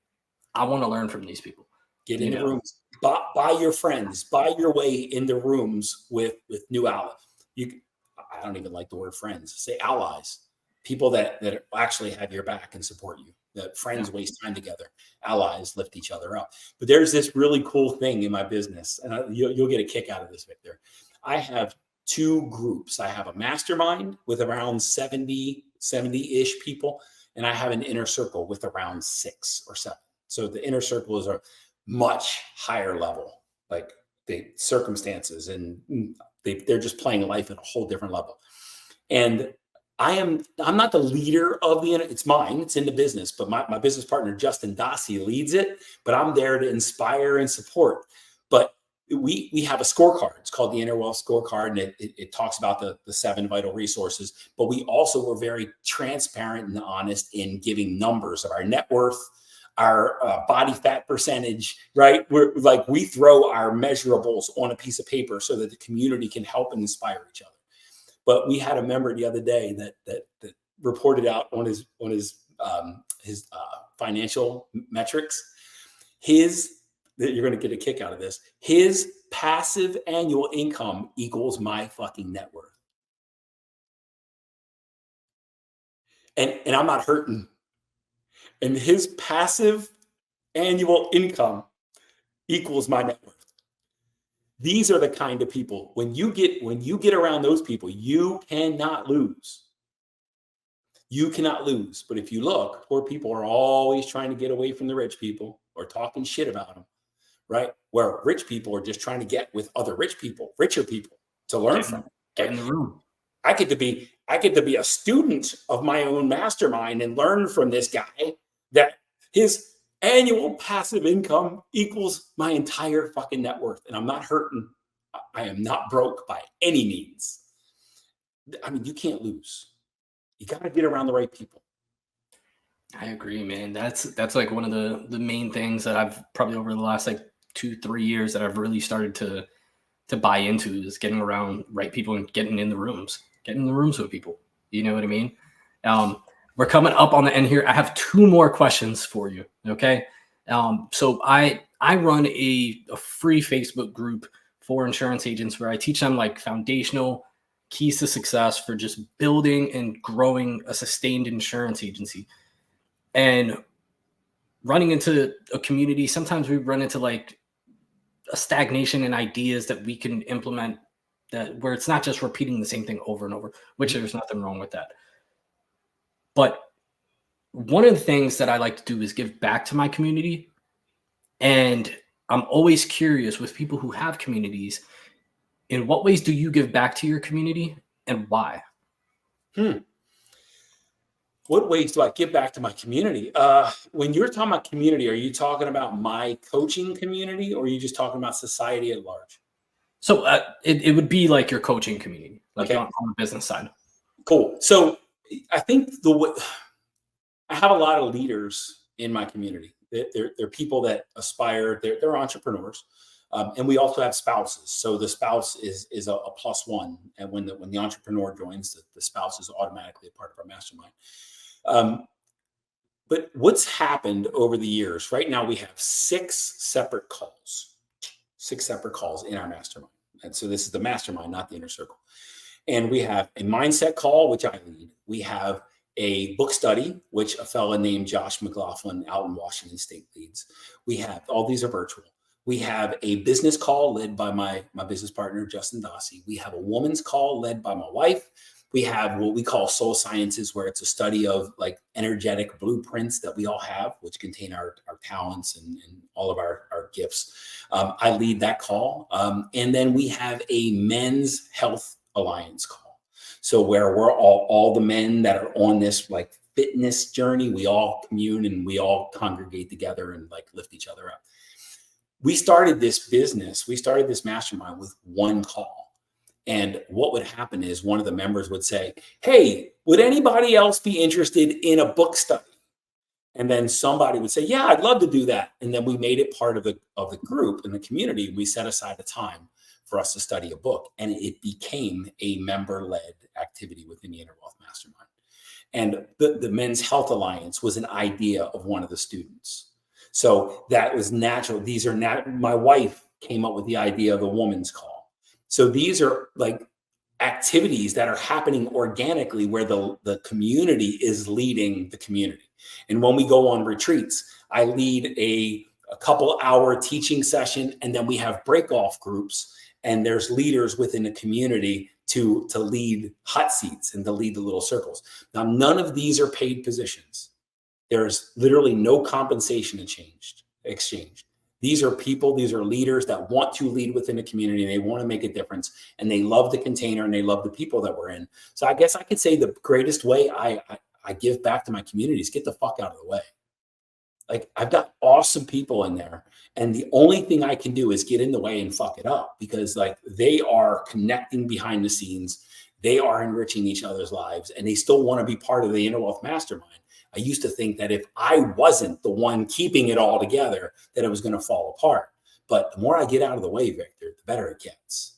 I want to learn from these people. Get in the rooms, buy your friends, buy your way into rooms with new allies. I don't even like the word friends, say allies. People that actually have your back and support you, that friends waste time together, allies lift each other up. But there's this really cool thing in my business, and you'll get a kick out of this, Victor. I have 2 groups. I have a mastermind with around 70-ish people, and I have an inner circle with around 6 or 7. So the inner circle is a much higher level, like the circumstances, and they're just playing life at a whole different level. And I'm not the leader of it's mine, it's in the business, but my business partner, Justin Dossie, leads it, but I'm there to inspire and support. But we have a scorecard. It's called the Inner Wealth Scorecard, and it talks about the 7 vital resources. But we also were very transparent and honest in giving numbers of our net worth, our body fat percentage, right? We throw our measurables on a piece of paper so that the community can help and inspire each other. But we had a member the other day that reported out on his financial metrics. You're going to get a kick out of this. His passive annual income equals my fucking net worth. And I'm not hurting. And his passive annual income equals my net worth. These are the kind of people, when you get around those people, you cannot lose. You cannot lose. But if you look, poor people are always trying to get away from the rich people or talking shit about them, right? Where rich people are just trying to get with other rich people, richer people to learn from. Get in the room. I get to be a student of my own mastermind and learn from this guy that his annual passive income equals my entire fucking net worth. And I'm not hurting. I am not broke by any means. I mean, you can't lose. You got to get around the right people. I agree, man. That's like one of the main things that I've probably over the last like 2-3 years that I've really started to buy into is getting around right people and getting in the rooms with people. You know what I mean? We're coming up on the end here. I have 2 more questions for you. Okay. So I run a free Facebook group for insurance agents where I teach them like foundational keys to success for just building and growing a sustained insurance agency. And running into a community, sometimes we run into like a stagnation in ideas that we can implement where it's not just repeating the same thing over and over, which there's nothing wrong with that. But one of the things that I like to do is give back to my community. And I'm always curious with people who have communities, in what ways do you give back to your community and why? What ways do I give back to my community? When you're talking about community, are you talking about my coaching community or are you just talking about society at large? So it would be like your coaching community, like okay. on the business side. Cool. So I think I have a lot of leaders in my community. They're people that aspire. They're entrepreneurs, and we also have spouses. So the spouse is a plus one, and when the entrepreneur joins, the spouse is automatically a part of our mastermind. But what's happened over the years? Right now, we have 6 separate calls in our mastermind, and so this is the mastermind, not the inner circle. And we have a mindset call, which I lead. We have a book study, which a fellow named Josh McLaughlin out in Washington State leads. We have, all these are virtual. We have a business call led by my business partner, Justin Dossie. We have a woman's call led by my wife. We have what we call soul sciences, where it's a study of like energetic blueprints that we all have, which contain our talents and all of our gifts. I lead that call. And then we have a men's health alliance call. So where we're all the men that are on this like fitness journey, we all commune and we all congregate together and like lift each other up. We started this mastermind with 1 call. And what would happen is one of the members would say, hey, would anybody else be interested in a book study? And then somebody would say, yeah, I'd love to do that. And then we made it part of the group and the community. We set aside a time for us to study a book, and it became a member-led activity within the Inner Wealth Mastermind. And the Men's Health Alliance was an idea of one of the students. So that was natural. These are my wife came up with the idea of the woman's call. So these are like activities that are happening organically where the community is leading the community. And when we go on retreats, I lead a couple hour teaching session, and then we have break-off groups. And there's leaders within the community to lead hot seats and to lead the little circles. Now, none of these are paid positions. There's literally no compensation exchanged. These are people, these are leaders that want to lead within the community. And they want to make a difference, and they love the container, and they love the people that we're in. So I guess I could say the greatest way I give back to my community is get the fuck out of the way. Like, I've got awesome people in there, and the only thing I can do is get in the way and fuck it up, because like they are connecting behind the scenes. They are enriching each other's lives, and they still want to be part of the Inner Wealth Mastermind. I used to think that if I wasn't the one keeping it all together, that it was going to fall apart. But the more I get out of the way, Victor, the better it gets.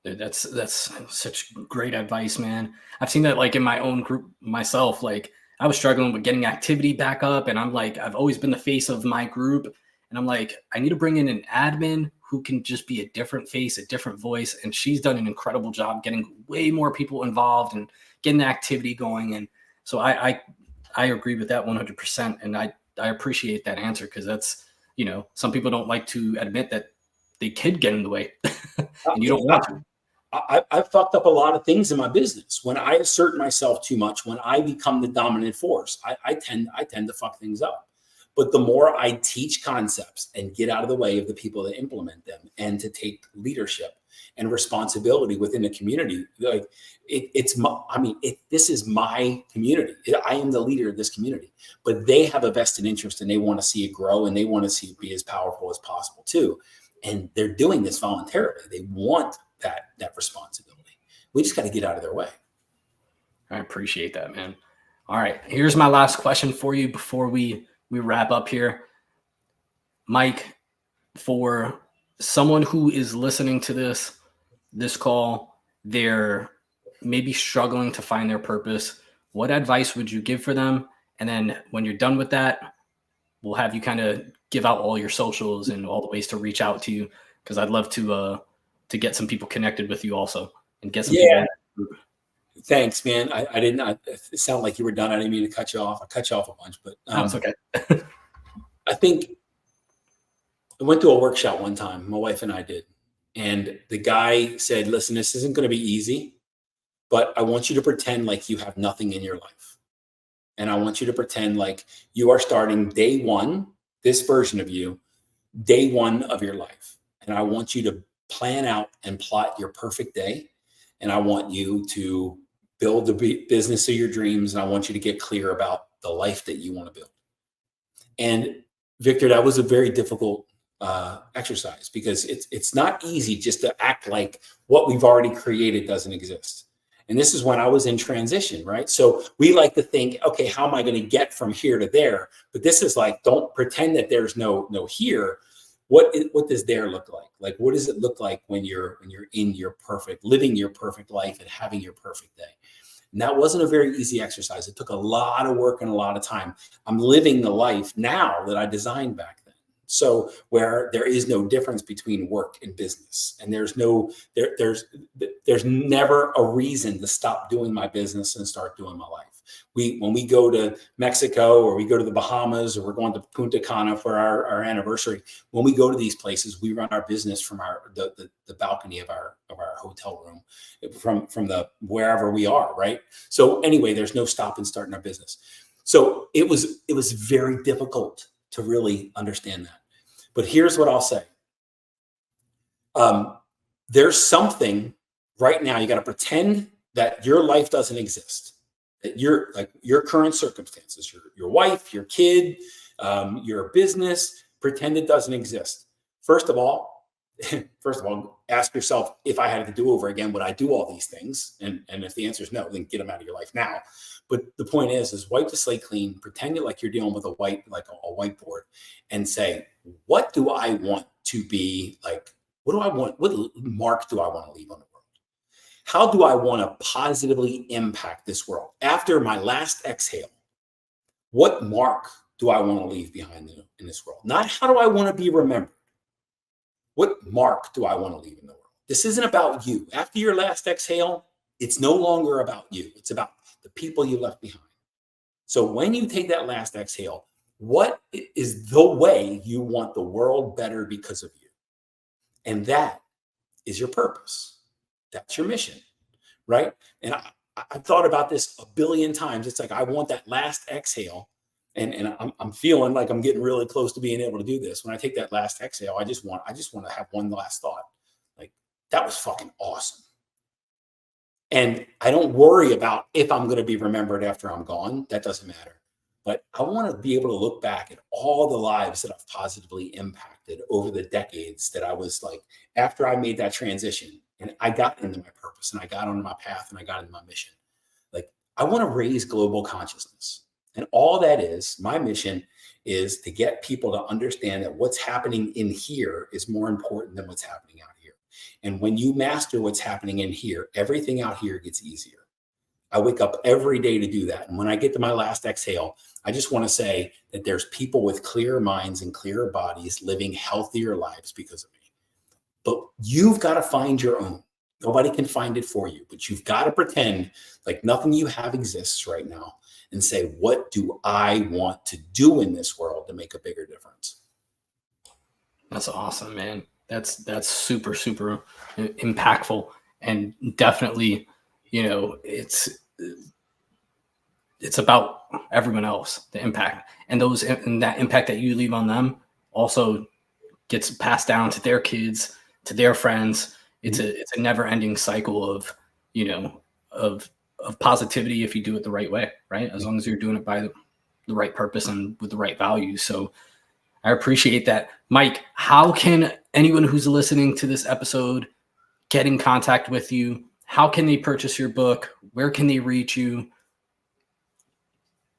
Dude, that's such great advice, man. I've seen that like in my own group myself. Like, I was struggling with getting activity back up, and I'm like, I've always been the face of my group, and I'm like, I need to bring in an admin who can just be a different face, a different voice. And she's done an incredible job getting way more people involved and getting the activity going. And so I agree with that 100%. And I appreciate that answer, because that's, you know, some people don't like to admit that they could get in the way and you don't want to. I've fucked up a lot of things in my business. When I assert myself too much, when I become the dominant force, I tend to fuck things up. But the more I teach concepts and get out of the way of the people that implement them, and to take leadership and responsibility within the community, like this is my community. I am the leader of this community, but they have a vested interest, and they want to see it grow, and they want to see it be as powerful as possible too. And they're doing this voluntarily. They want that responsibility. We just got to get out of their way. I appreciate that, man. All right. Here's my last question for you before we wrap up here. Mike, for someone who is listening to this call, they're maybe struggling to find their purpose, what advice would you give for them? And then when you're done with that, we'll have you kind of give out all your socials and all the ways to reach out to you, because I'd love to get some people connected with you also, and get some people in that group. Thanks, man. I didn't. It sounded like you were done. I didn't mean to cut you off. I cut you off a bunch, but That's okay. I think I went to a workshop one time. My wife and I did, and the guy said, "Listen, this isn't going to be easy, but I want you to pretend like you have nothing in your life, and I want you to pretend like you are starting day one, this version of you, day one of your life, and I want you to plan out and plot your perfect day, and I want you to build the business of your dreams, and I want you to get clear about the life that you want to build." And Victor, that was a very difficult exercise, because it's not easy just to act like what we've already created doesn't exist. And this is when I was in transition, right? So we like to think, okay, how am I going to get from here to there? But this is like, don't pretend that there's no here. What does there look like? Like, what does it look like when you're in your living your perfect life and having your perfect day? And that wasn't a very easy exercise. It took a lot of work and a lot of time. I'm living the life now that I designed back then. So where there is no difference between work and business, and there's never a reason to stop doing my business and start doing my life. When we go to Mexico, or we go to the Bahamas, or we're going to Punta Cana for our anniversary, when we go to these places, we run our business from the balcony of our hotel room, from the wherever we are, right? So anyway, there's no stop and starting our business. So it was very difficult to really understand that. But here's what I'll say. There's something right now, you got to pretend that your life doesn't exist. That your current circumstances, your wife, your kid, your business, pretend it doesn't exist. First of all, ask yourself, if I had to do over again, would I do all these things? And if the answer is no, then get them out of your life now. But the point is wipe the slate clean, pretend it like you're dealing with a whiteboard, and say, what do I want to be like? What do I want? What mark do I want to leave on the world? How do I want to positively impact this world? After my last exhale, what mark do I want to leave behind in this world? Not how do I want to be remembered? What mark do I want to leave in the world? This isn't about you. After your last exhale, it's no longer about you. It's about the people you left behind. So when you take that last exhale, what is the way you want the world better because of you? And that is your purpose. That's your mission, right? And I've thought about this a billion times. It's like, I want that last exhale And I'm feeling like I'm getting really close to being able to do this. When I take that last exhale, I just want to have one last thought. Like, that was fucking awesome. And I don't worry about if I'm going to be remembered after I'm gone. That doesn't matter. But I want to be able to look back at all the lives that I've positively impacted over the decades that I was like, after I made that transition and I got into my purpose and I got on my path and I got into my mission. Like, I want to raise global consciousness. And all that is, my mission is to get people to understand that what's happening in here is more important than what's happening out here. And when you master what's happening in here, everything out here gets easier. I wake up every day to do that. And when I get to my last exhale, I just want to say that there's people with clearer minds and clearer bodies living healthier lives because of me. But you've got to find your own. Nobody can find it for you, but you've got to pretend like nothing you have exists right now and say, what do I want to do in this world to make a bigger difference? That's awesome, man. That's super, super impactful, and definitely, it's about everyone else, the impact, and that impact that you leave on them also gets passed down to their kids, to their friends. It's a never ending cycle of positivity if you do it the right way, right? As long as you're doing it by the right purpose and with the right values. So I appreciate that. Mike, how can anyone who's listening to this episode get in contact with you? How can they purchase your book? Where can they reach you?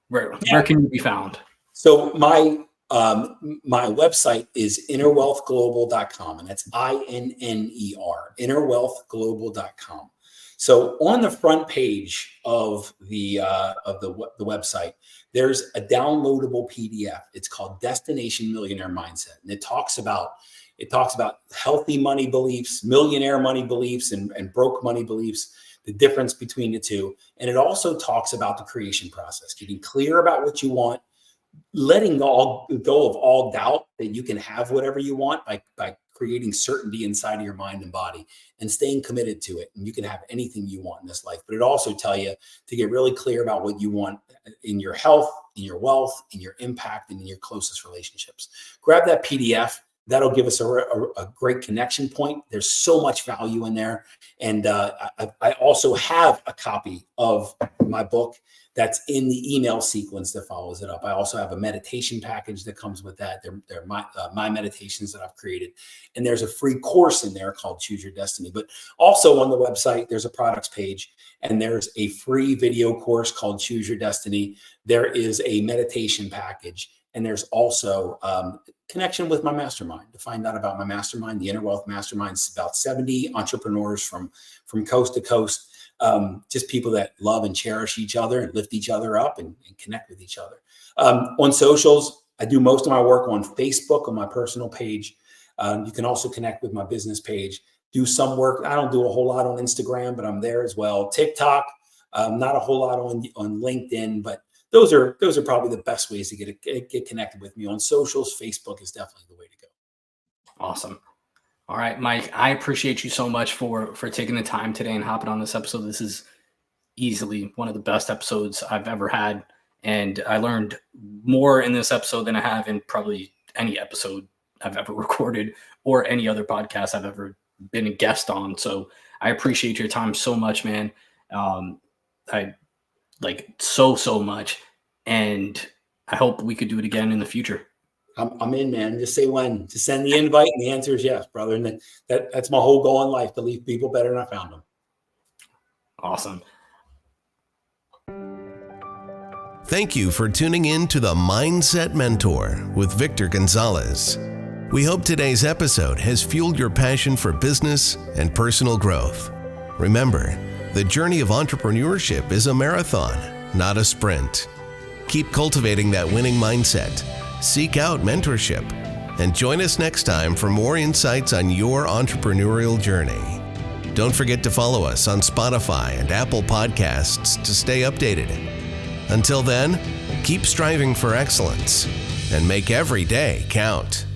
Where can you be found? So my website is innerwealthglobal.com, and that's INNER, innerwealthglobal.com. So on the front page of the website, there's a downloadable PDF. It's called Destination Millionaire Mindset, and it talks about healthy money beliefs, millionaire money beliefs, and broke money beliefs, the difference between the two. And it also talks about the creation process, getting clear about what you want, letting go of all doubt that you can have whatever you want by creating certainty inside of your mind and body and staying committed to it. And you can have anything you want in this life. But it also tells you to get really clear about what you want in your health, in your wealth, in your impact, and in your closest relationships. Grab that PDF. That'll give us a great connection point. There's so much value in there. And I also have a copy of my book that's in the email sequence that follows it up. I also have a meditation package that comes with that. They're my meditations that I've created. And there's a free course in there called Choose Your Destiny. But also on the website, there's a products page, and there's a free video course called Choose Your Destiny. There is a meditation package. And there's also connection with my mastermind. To find out about my mastermind, the Inner Wealth Mastermind, is about 70 entrepreneurs from coast to coast, just people that love and cherish each other and lift each other up and connect with each other. On socials, I do most of my work on Facebook on my personal page. You can also connect with my business page. Do some work. I don't do a whole lot on Instagram, but I'm there as well. TikTok, not a whole lot on LinkedIn, but those are probably the best ways to get connected with me. On socials, Facebook is definitely the way to go. Awesome. All right, Mike, I appreciate you so much for taking the time today and hopping on this episode. This is easily one of the best episodes I've ever had. And I learned more in this episode than I have in probably any episode I've ever recorded or any other podcast I've ever been a guest on. So I appreciate your time so much, man. I like so much. And I hope we could do it again in the future. I'm in, man. Just say when. Just send the invite, and the answer is yes, brother. And that's my whole goal in life, to leave people better than I found them. Awesome. Thank you for tuning in to the Mindset Mentor with Victor Gonzalez. We hope today's episode has fueled your passion for business and personal growth. Remember, the journey of entrepreneurship is a marathon, not a sprint. Keep cultivating that winning mindset. Seek out mentorship, and join us next time for more insights on your entrepreneurial journey. Don't forget to follow us on Spotify and Apple Podcasts to stay updated. Until then, keep striving for excellence and make every day count.